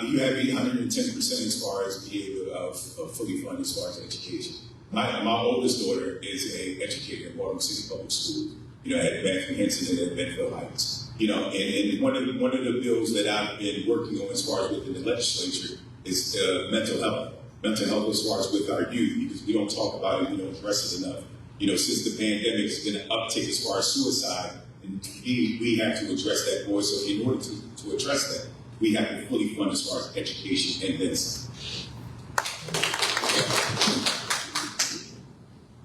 you have 110% as far as being able to fully fund as far as education. My oldest daughter is an educator in Baltimore City Public Schools, at Matthew Henson and at Benfield Heights. And one of the bills that I've been working on as far as within the legislature is mental health. Mental health as far as with our youth, because we don't talk about it, we don't address it enough. Since the pandemic, it's been an uptick as far as suicide, and we have to address that more. So in order to address that, we have to fully fund as far as education and this.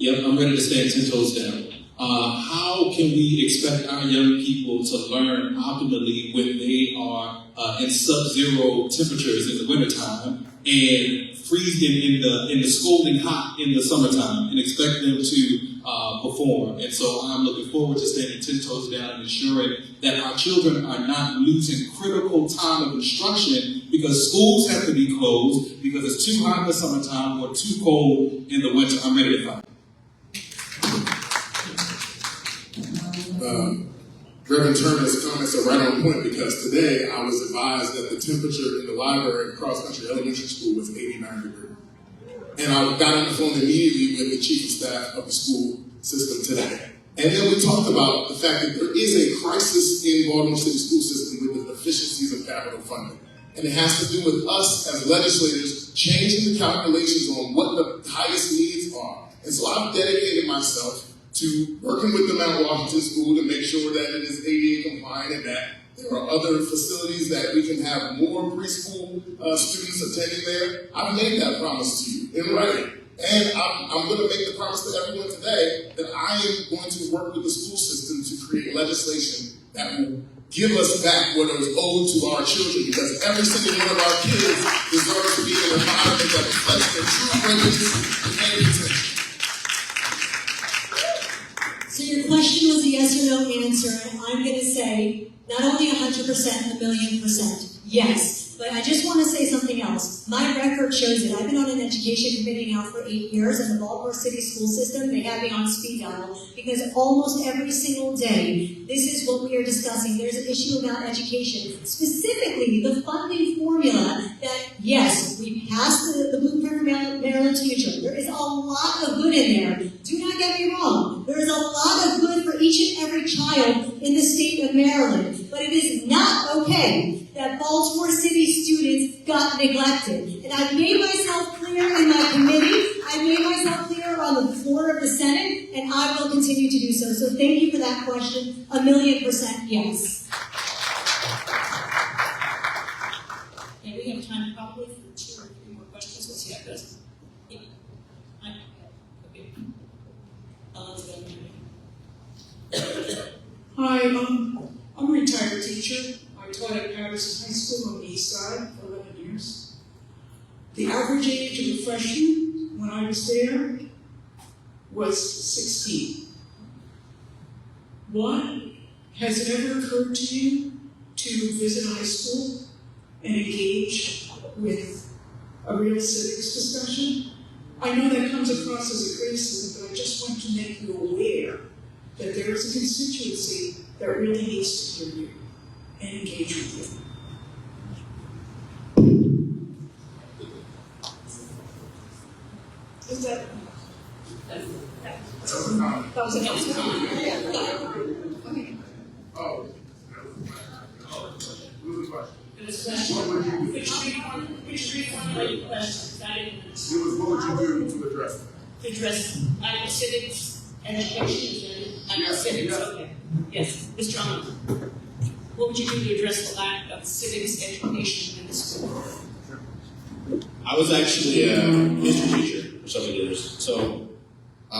Yep, I'm ready to stand 10 toes down. How can we expect our young people to learn optimally when they are in sub-zero temperatures in the wintertime and freezing in the scalding hot in the summertime, and expect them to perform? And so I'm looking forward to standing 10 toes down and ensuring that our children are not losing critical time of instruction because schools have to be closed because it's too hot in the summertime or too cold in the winter. I'm ready to fight. Reverend Turner's comments are right on point, because today I was advised that the temperature in the library at Cross Country Elementary School was 89 degrees. And I got on the phone immediately with the chief of staff of the school system today. And then we talked about the fact that there is a crisis in Baltimore City school system with the deficiencies of capital funding. And it has to do with us as legislators changing the calculations on what the highest needs are. And so I've dedicated myself to working with the Mount Washington School to make sure that it is ADA compliant and that there are other facilities that we can have more preschool students attending there. I've made that promise to you in writing. And I'm going to make the promise to everyone today that I am going to work with the school system to create legislation that will give us back what is owed to our children, because every single one of our kids deserves to be in an environment that reflects their true greatness and potential. So your question was a yes or no answer, and I'm going to say not only 100%, 1,000,000%, yes. But I just want to say something else. My record shows it. I've been on an education committee now for 8 years, and the Baltimore City school system, they have me on speed dial, because almost every single day, this is what we are discussing. There's an issue about education, specifically the funding formula that, yes, we passed the Blueprint for Maryland's Future. There is a lot of good in there. Do not get me wrong. There is a lot of good for each and every child in the state of Maryland. But it is not okay that Baltimore City students got neglected. And I made myself clear in my committee, I made myself clear on the floor of the Senate, and I will continue to do so. So thank you for that question. 1,000,000% yes. And we have time probably for 2 or 3 more questions. We'll see how it goes. Yeah. Okay. Hi, I'm a retired teacher. I taught at Patterson High School on the east side for 11 years. The average age of a freshman when I was there was 16. One, has it ever occurred to you to visit a high school and engage with a real civics discussion? I know that comes across as a criticism, but I just want to make you aware that there is a constituency that really needs to hear you and engage with you. Is that? That was a okay. Oh. Which three formulated questions? What would you do to address that? To address civics and education? Civics, okay. Yes, Mr. Arnold. What would you do to address the lack of civics education in the school? I was actually a history teacher for several years, so I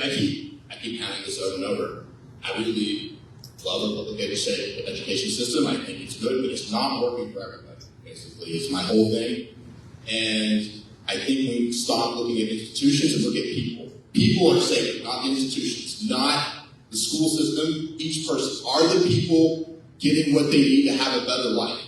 keep counting this over and over. I really love the public education system. I think it's good, but it's not working for everybody. Basically, it's my whole thing, and I think we stop looking at institutions and look at people. People are sacred, not the institutions, not the school system. Each person. Are the people getting what they need to have a better life?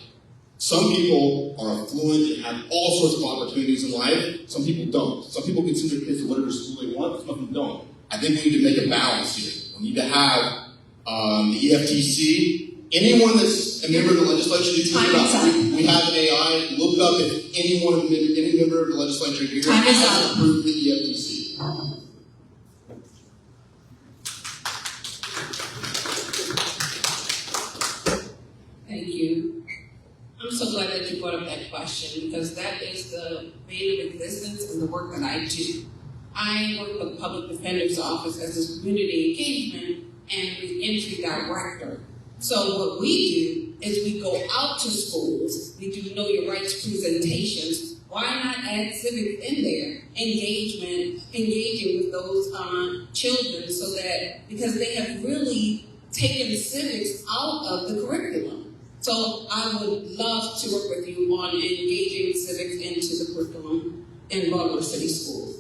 Some people are affluent and have all sorts of opportunities in life. Some people don't. Some people can send their kids to whatever school they want, some of them don't. I think we need to make a balance here. We need to have the EFTC. Anyone that's a member of the legislature, you can look it up. We have AI. Look up if any member of the legislature here has approved the EFTC. Thank you. I'm so glad that you brought up that question, because that is the vein of existence and the work that I do. I work with the Public Defender's Office as a community engagement and reentry director. So what we do is we go out to schools, we do Know Your Rights presentations. Why not add civics in there? Engaging with those children, so that, because they have really taken civics out of the curriculum. So I would love to work with you on engaging civics into the curriculum in Baltimore City schools.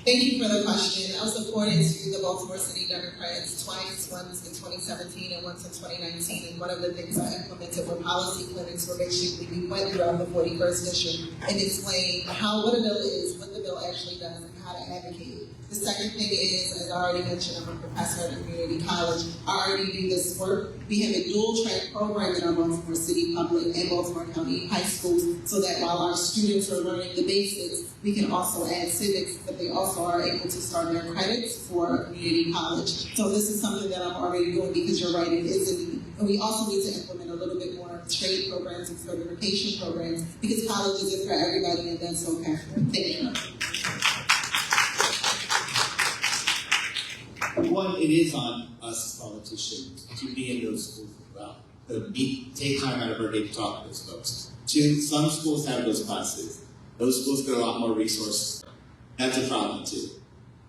Thank you for the question. I was appointed to the Baltimore City Democrats twice, once in 2017 and once in 2019. And one of the things I implemented were policy clinics where basically we went throughout the 41st district and explained what a bill is, what the bill actually does, and how to advocate. The second thing is, as I already mentioned, I'm a professor at a community college. I already do this work. We have a dual track program in our Baltimore City public and Baltimore County high schools, so that while our students are learning the basics, we can also add civics, but they also are able to start their credits for a community college. So this is something that I'm already doing, because you're right, it is a need. And we also need to implement a little bit more trade programs and certification programs, because college isn't for everybody, and that's okay. Thank you. One, it is on us as politicians to be in those schools as well. Take time out of our day to talk to those folks. Two, some schools have those classes. Those schools get a lot more resources. That's a problem too.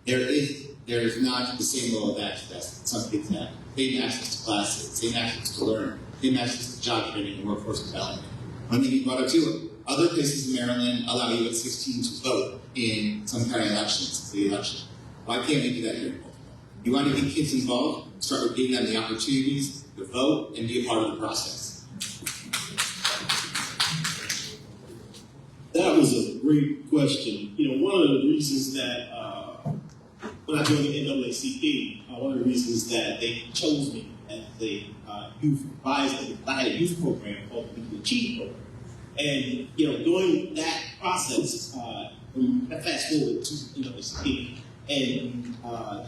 there is not the same level of access that some kids have. Same access to classes, same access to learn, same access to job training and workforce development. One thing you brought up too, other places in Maryland allow you at 16 to vote in some kind of elections, city election. Why can't we do that here in Baltimore? You want to get kids involved, start with giving them the opportunities to vote and be a part of the process. That was a great question. You know, one of the reasons that when I joined the NWCPF, one of the reasons that they chose me as the youth advisor, I had a youth program called the Achieve Program. And, you know, during that process, fast forward to NWCPF and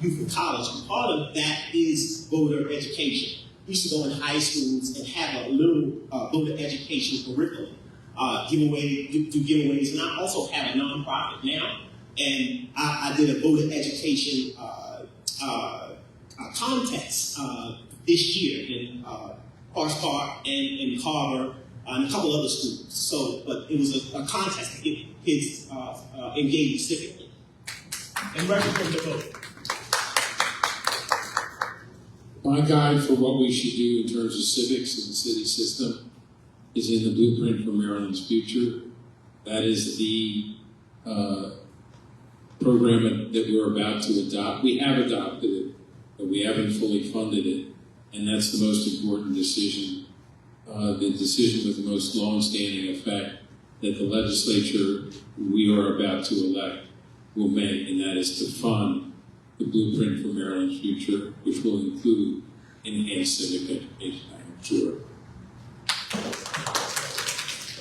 youth in college, and part of that is voter education. We used to go in high schools and have a little voter education curriculum, do giveaways, and I also have a nonprofit now, and I did a voter education contest this year in Forest Park and in Carver and a couple other schools. So, but it was a contest to get kids engaged civically and register to vote. My guide for what we should do in terms of civics in the city system is in the Blueprint for Maryland's Future. That is the program that we're about to adopt. We have adopted it, but we haven't fully funded it. And that's the most important decision, the decision with the most long-standing effect that the legislature we are about to elect will make, and that is to fund the Blueprint for Maryland's Future, which will include enhanced civic education, I'm sure.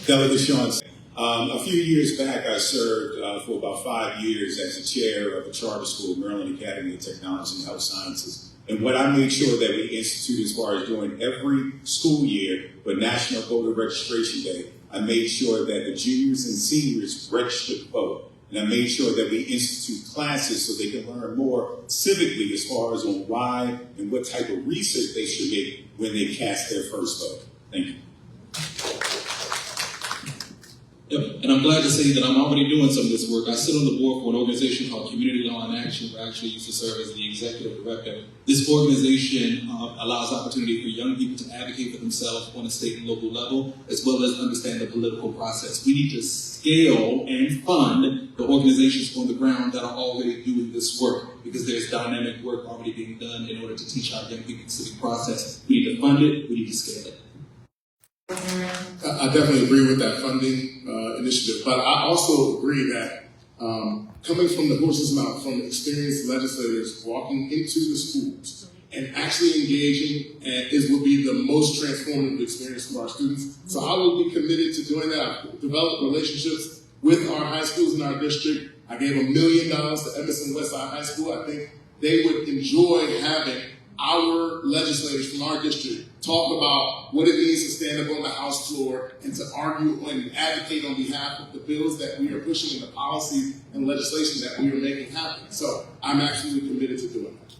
Delegate Sean, a few years back, I served for about 5 years as the chair of the charter school, Maryland Academy of Technology and Health Sciences. And what I made sure that we institute as far as doing every school year for National Voter Registration Day, I made sure that the juniors and seniors registered to vote. And I made sure that we institute classes so they can learn more civically as far as on why and what type of research they should make when they cast their first vote. Thank you. Yep, and I'm glad to say that I'm already doing some of this work. I sit on the board for an organization called Community Law in Action, where I actually used to serve as the executive director. This organization allows opportunity for young people to advocate for themselves on a state and local level, as well as understand the political process. We need to scale and fund the organizations on the ground that are already doing this work, because there's dynamic work already being done in order to teach our young people the civic process. We need to fund it, we need to scale it. I definitely agree with that funding initiative, but I also agree that coming from the horse's mouth, from experienced legislators walking into the schools and actually engaging will be the most transformative experience for our students. So I will be committed to doing that. I've developed relationships with our high schools in our district. I gave $1 million to Emerson Westside High School. I think they would enjoy having our legislators from our district talk about what it means to stand up on the House floor and to argue and advocate on behalf of the bills that we are pushing and the policies and legislation that we are making happen. So I'm absolutely committed to doing that.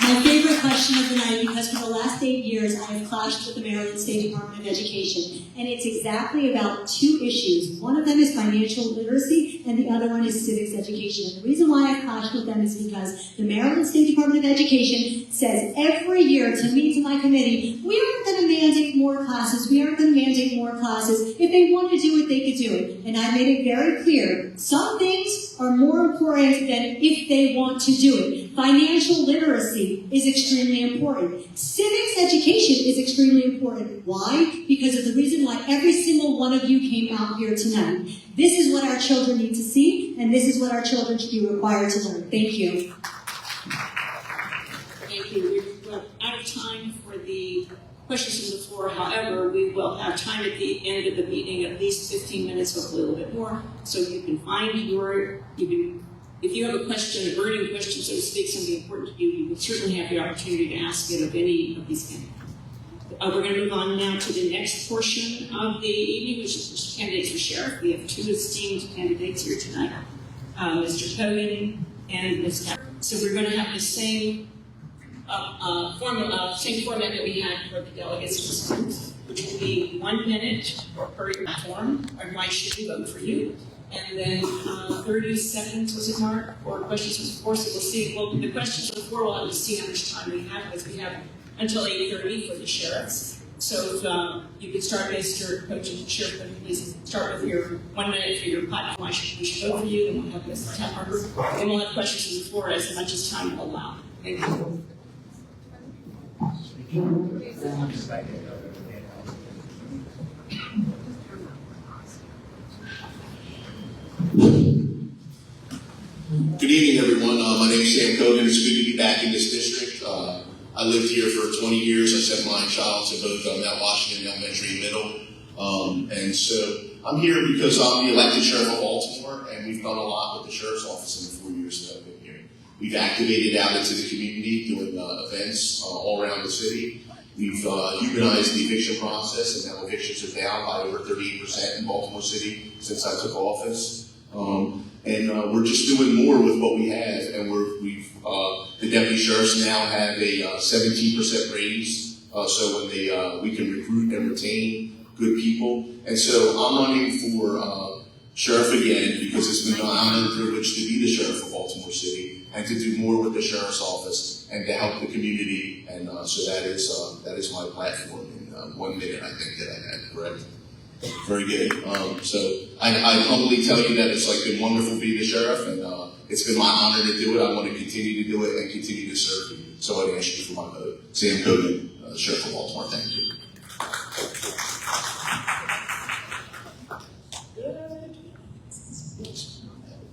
My favorite question of the night, because for the last 8 years I have clashed with the Maryland State Department of Education, and it's exactly about two issues. One of them is financial literacy, and the other one is civics education. And the reason why I've clashed with them is because the Maryland State Department of Education says every year to me, to my committee, we aren't going to mandate more classes, we aren't going to mandate more classes. If they want to do it, they could do it. And I made it very clear, some things are more important than if they want to do it. Financial literacy is extremely important. Civics education is extremely important. Why? Because of the reason why every single one of you came out here tonight. This is what our children need to see, and this is what our children should be required to learn. Thank you. Thank you. We're out of time for the questions from the floor. However, we will have time at the end of the meeting, at least 15 minutes, hopefully a little bit more, so you can find if you have a question, a burning question, so to speak, something important to you, you will certainly have the opportunity to ask it of any of these candidates. We're going to move on now to the next portion of the evening, which is candidates for sheriff. We have two esteemed candidates here tonight, Mr. Kogan and Ms. Capper. So we're going to have the same format that we had for the delegates, which will be 1 minute per platform, or why should we vote for you? And then 30 seconds, was it, Mark? Or questions from the floor, so we'll see. Well, the questions from the floor, we'll have to see how much time we have, because we have until 8:30 for the sheriffs. So if you could start, Mr. Coach and Sheriff, please start with your 1 minute for your platform. We should go for you, and we'll have Ms. Harper. And we'll have questions from the floor as much as time will allow. Thank you. Good evening, everyone. My name is Sam Kogan. It's good to be back in this district. I lived here for 20 years. I sent my child to both Mount Washington Elementary and Middle. And so I'm here because I'm the elected sheriff of Baltimore, and we've done a lot with the sheriff's office in the 4 years that I've been here. We've activated out into the community, doing events all around the city. We've humanized the eviction process, and now evictions are down by over 38% in Baltimore City since I took office. And we're just doing more with what we have, and the deputy sheriffs now have a 17% raise, so when we can recruit and retain good people. And so I'm running for sheriff again because it's been an honor and privilege to be the sheriff of Baltimore City and to do more with the sheriff's office and to help the community. And so that is my platform in 1 minute, I think, that I had, correct? Very good. So I humbly tell you that it's been wonderful being the sheriff, and it's been my honor to do it. I want to continue to do it and continue to serve you. So I'd ask you for my vote. Sam Kogan, Sheriff of Baltimore. Thank you.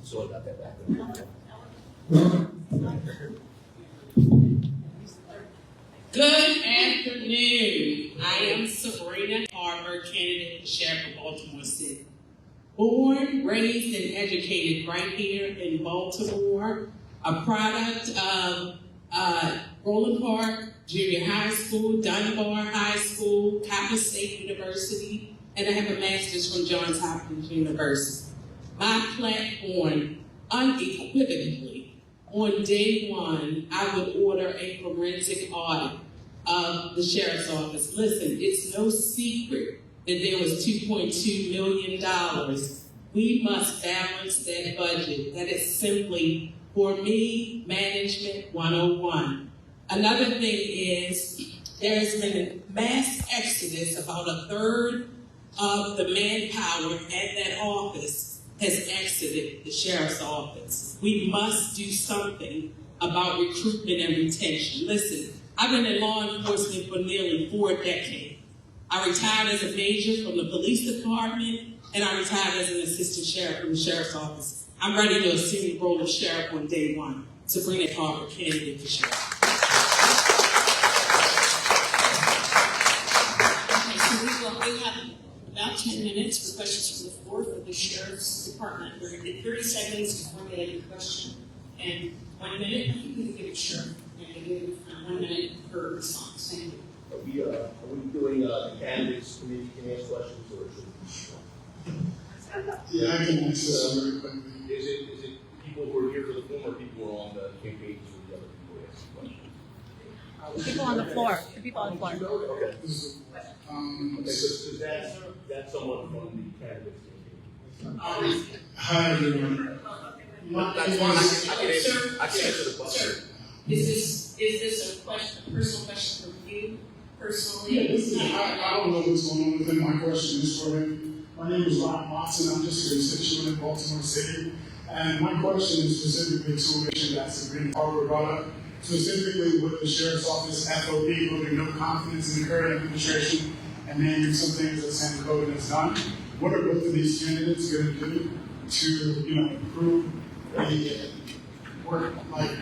Sorry about that back. Good afternoon. I am Sabrina Harper, candidate for Sheriff of Baltimore City. Born, raised, and educated right here in Baltimore, a product of Roland Park Junior High School, Dunbar High School, Copper State University, and I have a master's from Johns Hopkins University. My platform, unequivocally, on day one, I would order a forensic audit of the sheriff's office. Listen, it's no secret that there was $2.2 million. We must balance that budget. That is simply, for me, management 101. Another thing is, there's been a mass exodus. About a third of the manpower at that office has exited the sheriff's office. We must do something about recruitment and retention. Listen, I've been in law enforcement for nearly 4 decades. I retired as a major from the police department, and I retired as an assistant sheriff from the sheriff's office. I'm ready to assume the role of sheriff on day one. Sabrina Harper, candidate for sheriff. Okay, so we have about 10 minutes for questions from the floor for the sheriff's department. We're going to get 30 seconds to formulate your question, and 1 minute, you can give it sheriff. And give 1 minute per response. Thank you. Are we doing the candidates committee can ask questions, or Yeah, I can answer that very quickly. is it people who are here for the form, or people who are on the campaign for the other people who ask questions? People on the floor. The people on the floor. Okay. Okay, so that's someone from the candidates campaign. Hi, everyone. That's fine. I can answer the question. Is this a personal question from you personally? I don't know what's going on with him. My question is for him. My name is Ron Watson. I'm just a constituent in Baltimore City. And my question is specifically to an issue that Sabrina Harper brought up, specifically with the Sheriff's Office FOP building no confidence in the current administration and naming some things that Sam Kogan has done. What are both of these candidates going to do to, improve the work-life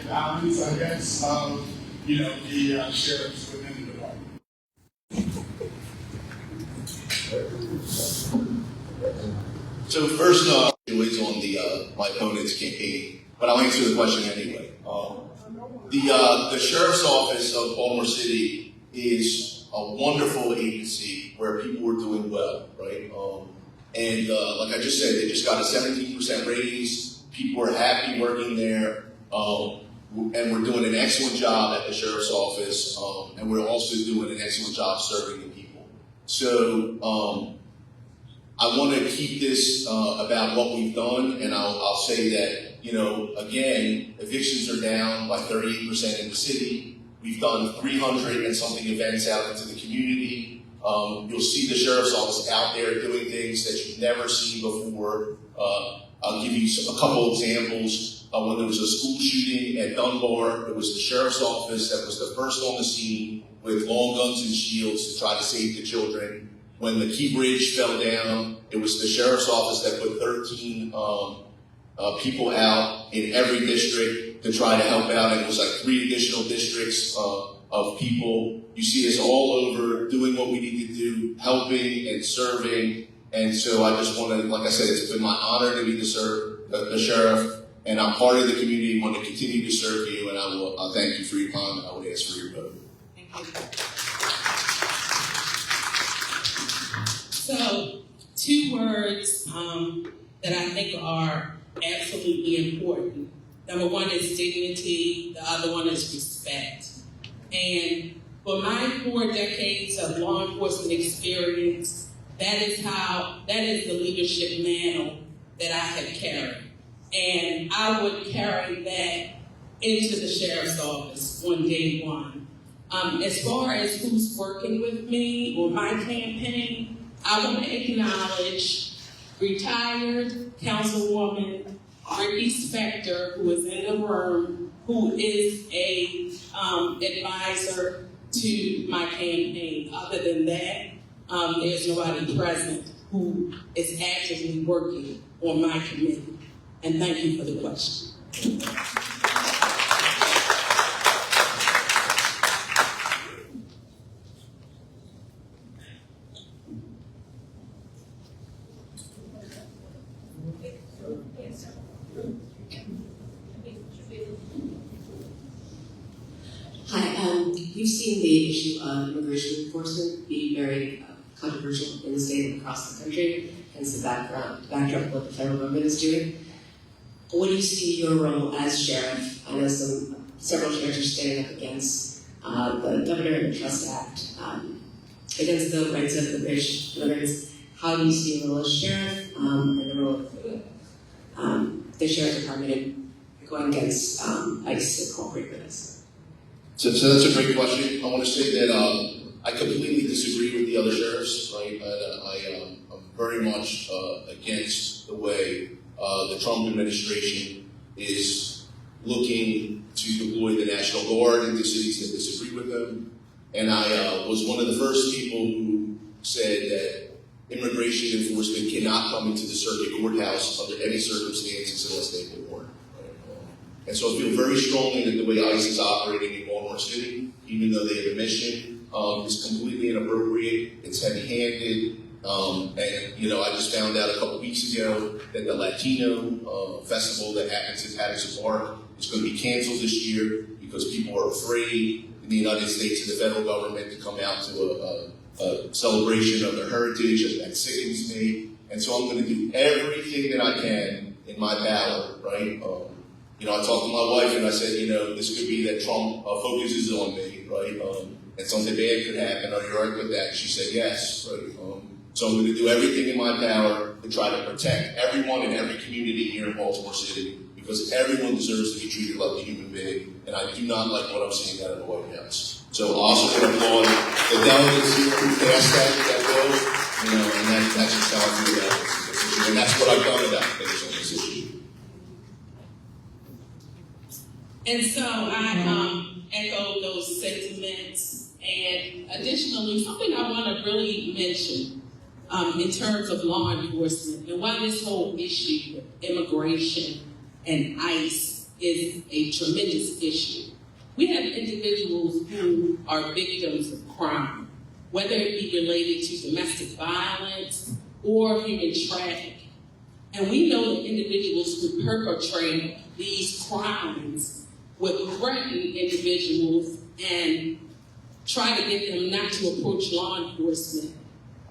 balance, I guess, of, the sheriffs within the department? So first, is on my opponent's campaign, but I'll answer the question anyway. The Sheriff's Office of Baltimore City is a wonderful agency where people are doing well, right? And like I just said, they just got a 17% raise. People are happy working there, and we're doing an excellent job at the Sheriff's Office, and we're also doing an excellent job serving the people. So I want to keep this about what we've done, and I'll say that, you know, again, evictions are down by 38% in the city. We've done 300 and something events out into the community. You'll see the sheriff's office out there doing things that you've never seen before. I'll give you a couple examples. When there was a school shooting at Dunbar, it was the sheriff's office that was the first on the scene with long guns and shields to try to save the children. When the Key Bridge fell down, it was the sheriff's office that put 13 people out in every district to try to help out. And it was like 3 additional districts of people. You see us all over doing what we need to do, helping and serving. And so I just want to, like I said, it's been my honor to be the sheriff, and I'm part of the community, want to continue to serve you, and I'll thank you for your time, and I would ask for your vote. Thank you. So, 2 words that I think are absolutely important. Number 1 is dignity, the other one is respect. And for my 4 decades of law enforcement experience, that is the leadership mantle that I have carried. And I would carry that into the sheriff's office on day 1. As far as who's working with me or my campaign, I want to acknowledge retired Councilwoman Ricky Spector, who is in the room, who is a advisor to my campaign. Other than that, there's nobody present who is actively working on my committee. And thank you for the question. Hi, we've seen the issue of immigration enforcement be very controversial in the state and across the country, hence the backdrop of what the federal government is doing. What do you see your role as sheriff? I know several sheriffs are standing up against the Governor and the Trust Act, against the rights of the British immigrants. How do you see your role as sheriff and the role of the sheriff department going against ICE and cooperating with us? So that's a great question. I want to say that I completely disagree with the other sheriffs. Right? I'm very much against the way the Trump administration is looking to deploy the National Guard into cities that disagree with them. And I was one of the first people who said that immigration enforcement cannot come into the circuit courthouse under any circumstances unless they have warrant. And so I feel very strongly that the way ICE is operating in Baltimore City, even though they have a mission, is completely inappropriate. It's heavy-handed. And, you know, I just found out a couple weeks ago that the Latino festival that happens at Patterson Park is going to be canceled this year because people are afraid in the United States and the federal government to come out to a celebration of their heritage, and that sickens me. And so I'm going to do everything that I can in my power, right? You know, I talked to my wife and I said, you know, this could be that Trump focuses on me, right? And something bad could happen. Are you all right with that? She said yes, right? So I'm going to do everything in my power to try to protect everyone in every community here in Baltimore City, because everyone deserves to be treated like a human being, and I do not like what I'm seeing out of the White House. So I'll also applaud the delegates here who passed that bill, you know, and that's just how I feel about it. And that's what I've done about things on this issue. And so I echo those sentiments. And additionally, something I want to really mention in terms of law enforcement and why this whole issue of immigration and ICE is a tremendous issue. We have individuals who are victims of crime, whether it be related to domestic violence or human trafficking. And we know that individuals who perpetrate these crimes would threaten individuals and try to get them not to approach law enforcement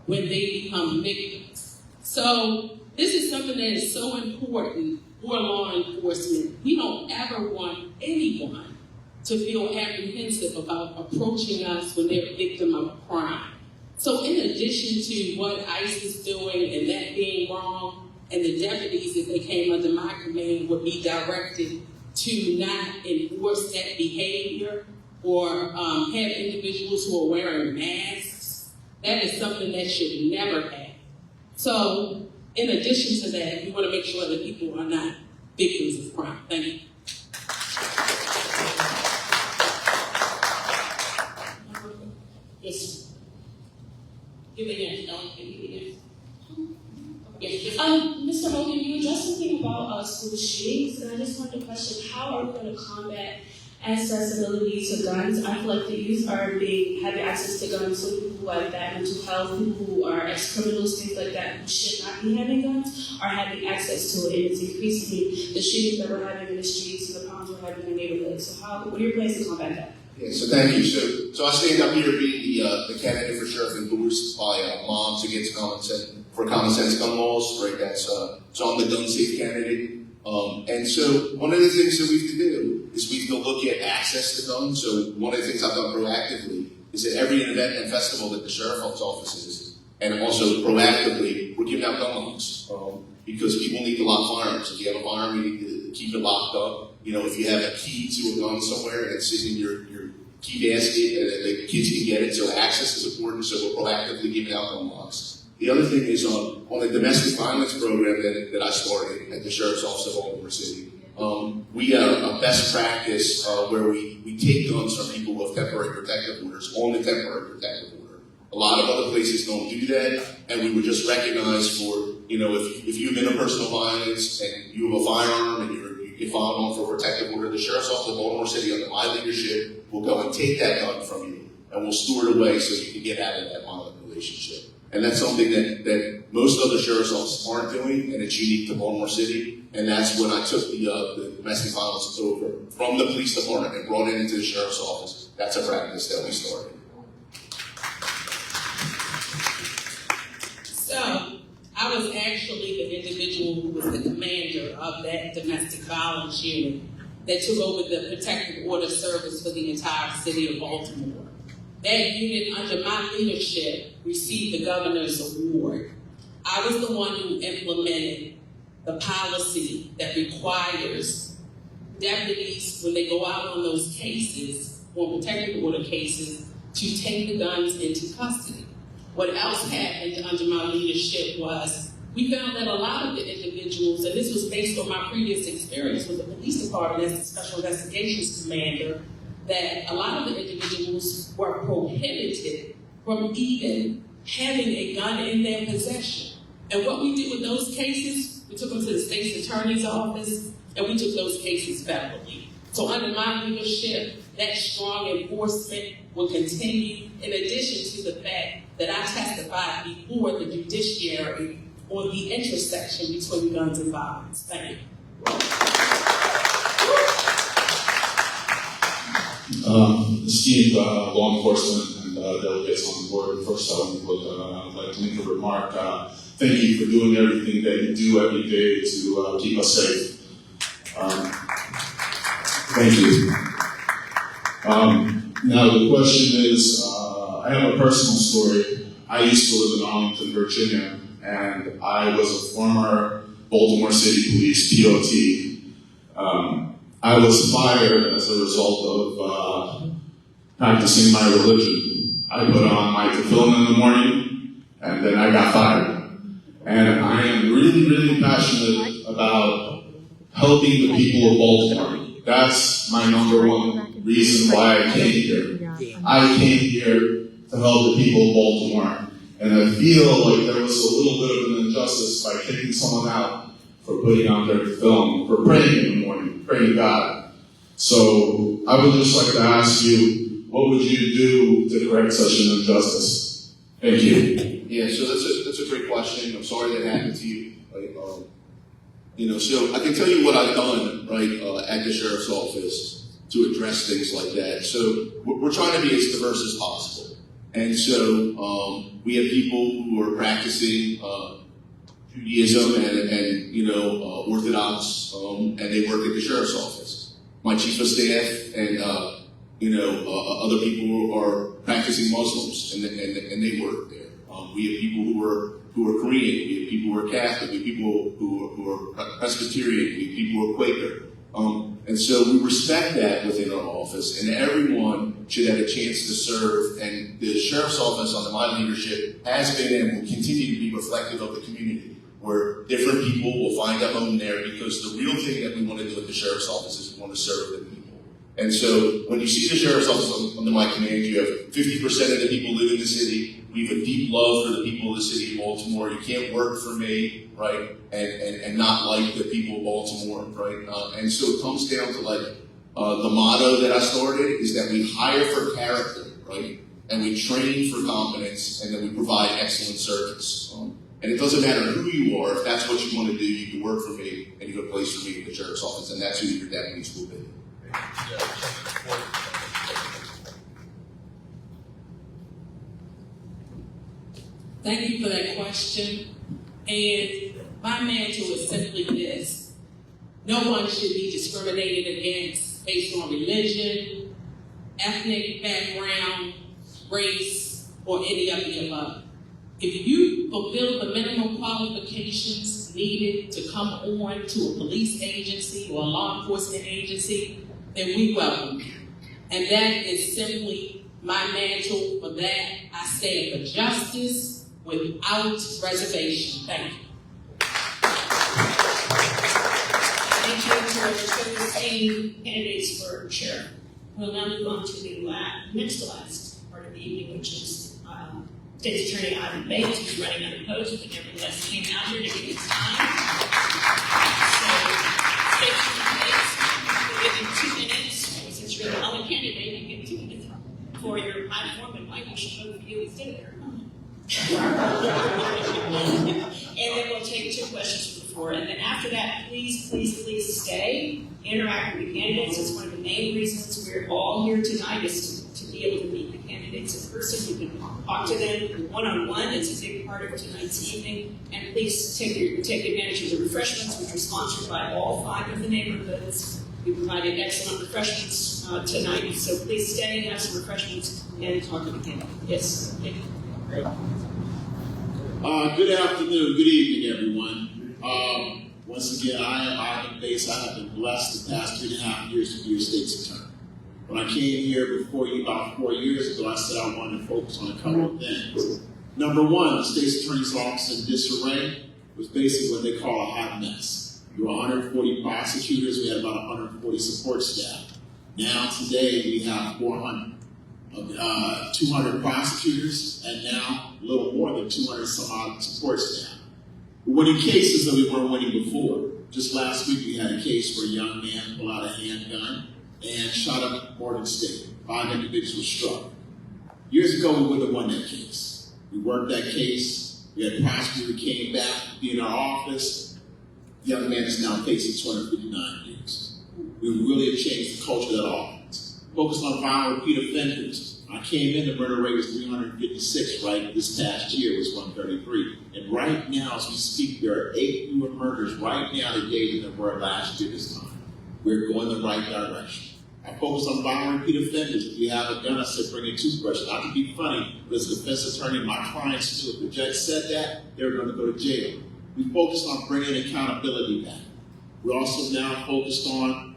when they become victims. So this is something that is so important for law enforcement. We don't ever want anyone to feel apprehensive about approaching us when they're a victim of a crime. So in addition to what ICE is doing and that being wrong, and the deputies, if they came under my command, would be directed to not enforce that behavior or have individuals who are wearing masks, that is something that should never happen. So in addition to that, we want to make sure that people are not victims of crime. Thank you. Yes. Give it in. Yes. Mr. Hogan, you addressed something about school shootings, and I just wanted to question, how are we going to combat accessibility to guns? I feel like the youth are having access to guns, so people who have bad mental health, people who are ex-criminals, things like that, who should not be having guns, are having access to it, and it's increasingly the shootings that we're having in the streets and the problems we're having in the neighborhoods. So what are your plans to combat that? Yeah, so thank you. So I stand up here being the candidate for sheriff endorsed by moms against common sense gun laws, right? So I'm the gun safe candidate. And so one of the things that we have to do is we have to look at access to guns. So one of the things I've done proactively is at every event and festival that the sheriff's office is, and also proactively, we're giving out gun locks because people need to lock firearms. If you have a firearm, you need to keep it locked up. You know, if you have a key to a gun somewhere and it's sitting in your key basket, and the kids can get it. So access is important. So we're proactively giving out gun locks. The other thing is on the domestic violence program that I started at the Sheriff's Office of Baltimore City. We have a best practice where we take guns from people who have temporary protective orders on the temporary protective order. A lot of other places don't do that, and we were just recognized for, you know, if you've been interpersonal violence and you have a firearm and you get filed on for a protective order, the Sheriff's Office of Baltimore City, under my leadership, will go and take that gun from you and we'll store it away so you can get out of that violent relationship. And that's something that most other sheriff's offices aren't doing, and it's unique to Baltimore City. And that's when I took the domestic violence over from the police department and brought it into the sheriff's office. That's a practice that we started. So I was actually the individual who was the commander of that domestic violence unit that took over the protective order service for the entire city of Baltimore. That unit, under my leadership, received the governor's award. I was the one who implemented the policy that requires deputies, when they go out on those cases, on protective order cases, to take the guns into custody. What else happened under my leadership was we found that a lot of the individuals, and this was based on my previous experience with the police department as the special investigations commander, that a lot of the individuals were prohibited from even having a gun in their possession. And what we did with those cases, we took them to the state's attorney's office, and we took those cases federally. So under my leadership, that strong enforcement will continue, in addition to the fact that I testified before the judiciary on the intersection between guns and violence. Thank you. Esteemed law enforcement and delegates on the board, first I'd like to make a remark. Thank you for doing everything that you do every day to keep us safe. Thank you. Now the question is, I have a personal story. I used to live in Arlington, Virginia, and I was a former Baltimore City Police POT. I was fired as a result of practicing my religion. I put on my tefillin in the morning, and then I got fired. And I am really, really passionate about helping the people of Baltimore. That's my number one reason why I came here. I came here to help the people of Baltimore. And I feel like there was a little bit of an injustice by kicking someone out for putting on their film, for praying in the morning, praying to God. So I would just like to ask you, what would you do to correct such an injustice? Thank you. Yeah, so that's a great question. I'm sorry that happened to you. Right? So I can tell you what I've done, right, at the sheriff's office to address things like that. So we're trying to be as diverse as possible. And so we have people who are practicing Judaism and Orthodox, and they work at the sheriff's office. My chief of staff and other people who are practicing Muslims, and they work there. We have people who are Korean. We have people who are Catholic. We have people who are Presbyterian. We have people who are Quaker. And so we respect that within our office, and everyone should have a chance to serve. And the Sheriff's Office, under my leadership, has been and will continue to be reflective of the community, where different people will find a home there, because the real thing that we want to do at the Sheriff's Office is we want to serve the people. And so when you see the Sheriff's Office under my command, you have 50% of the people live in the city. We have a deep love for the people of the city of Baltimore. You can't work for me, right, and not like the people of Baltimore, right? And so it comes down to like the motto that I started is that we hire for character, right, and we train for competence, and then we provide excellent service. And it doesn't matter who you are. If that's what you want to do, you can work for me, and you have a place for me in the Sheriff's Office, and that's who your deputies will be. Thank you for that question. And my mantra is simply this: no one should be discriminated against based on religion, ethnic background, race, or any of the above. If you fulfill the minimum qualifications needed to come on to a police agency or a law enforcement agency, then we welcome you. And that is simply my mantra. For that, I stand for justice without reservation. Thank you. Thank you to our chosen candidates for sheriff. We'll now move on to the next to last part of the evening, which is State's Attorney Ivan Bates, who's running unopposed, but nevertheless came out here to give his time. So, State's Attorney Bates, we'll give you 2 minutes. Since you're the only candidate, you get 2 minutes for your platform, and Michael should vote for you instead of there. And then we'll take 2 questions from the floor. And then after that, please stay, interact with the candidates. It's one of the main reasons we're all here tonight, is to be able to meet the candidates in person. You can talk to them one-on-one. It's a big part of tonight's evening. And please take advantage of the refreshments, which are sponsored by all 5 of the neighborhoods. We provided excellent refreshments tonight, so please stay and have some refreshments and talk to the candidates. Yes. Thank you. Good afternoon, good evening, everyone. Once again, I am Ivan Bates. I have been blessed the past 2.5 years to be your state's attorney. When I came here before you about 4 years ago, I said I wanted to focus on a couple of things. Number one, the state's attorney's office in disarray was basically what they call a hot mess. There were 140 prosecutors. We had about 140 support staff. Now, today, we have 200 prosecutors, and now a little more than 200 some odd support staff. We're winning cases that we weren't winning before. Just last week, we had a case where a young man pulled out a handgun and shot up Morgan State. 5 individuals were struck. Years ago, we would have won that case. We worked that case. We had a prosecutor who came back to be in our office. The young man is now facing 259 years. We really have changed the culture of that office. Focused on violent repeat offenders. I came in, the murder rate was 356, right? This past year was 133. And right now, as we speak, there are 8 fewer murders right now today than there were last year this time. We're going the right direction. I focus on violent repeat offenders. If you have a gun, I said bring a toothbrush. Not to be funny, but as a defense attorney, my clients knew if the judge said that, they were going to go to jail. We focused on bringing accountability back. We're also now focused on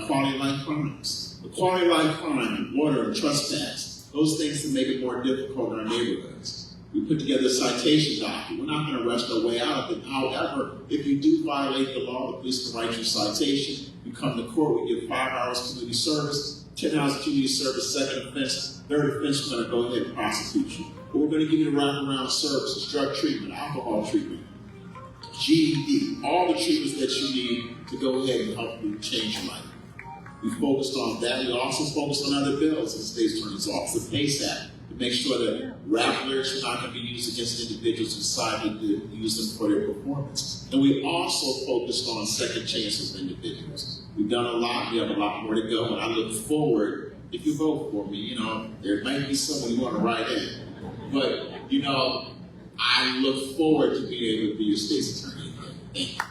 quality of life crimes. The quality of life crime, water, and trespass, those things that make it more difficult in our neighborhoods. We put together a citation document. We're not going to rush our way out of it. However, if you do violate the law, the police can write you a citation. You come to court, we give 5 hours community service, 10 hours community service, second offense, third offense, we're going to go ahead and prosecute you. But we're going to give you the wraparound services, drug treatment, alcohol treatment, GED, all the treatments that you need to go ahead and help you change your life. We focused on that. We also focused on other bills in the state's attorney's office, the PACE Act, to make sure that rap lyrics are not going to be used against individuals who decided to use them for their performance. And we also focused on second chances of individuals. We've done a lot. We have a lot more to go. And I look forward, if you vote for me, there might be someone you want to write in. But, I look forward to being able to be your state's attorney again. Thank you.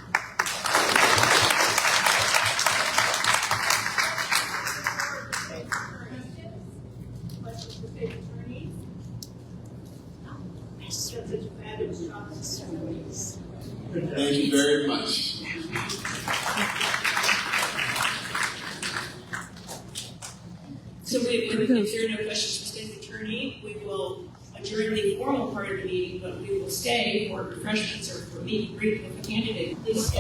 the state attorney. That's such a fabulous job. Thank you very much. So if there are no questions for state attorney, we will adjourn the formal part of the meeting, but we will stay for refreshments or for meet and greet with the candidate. Please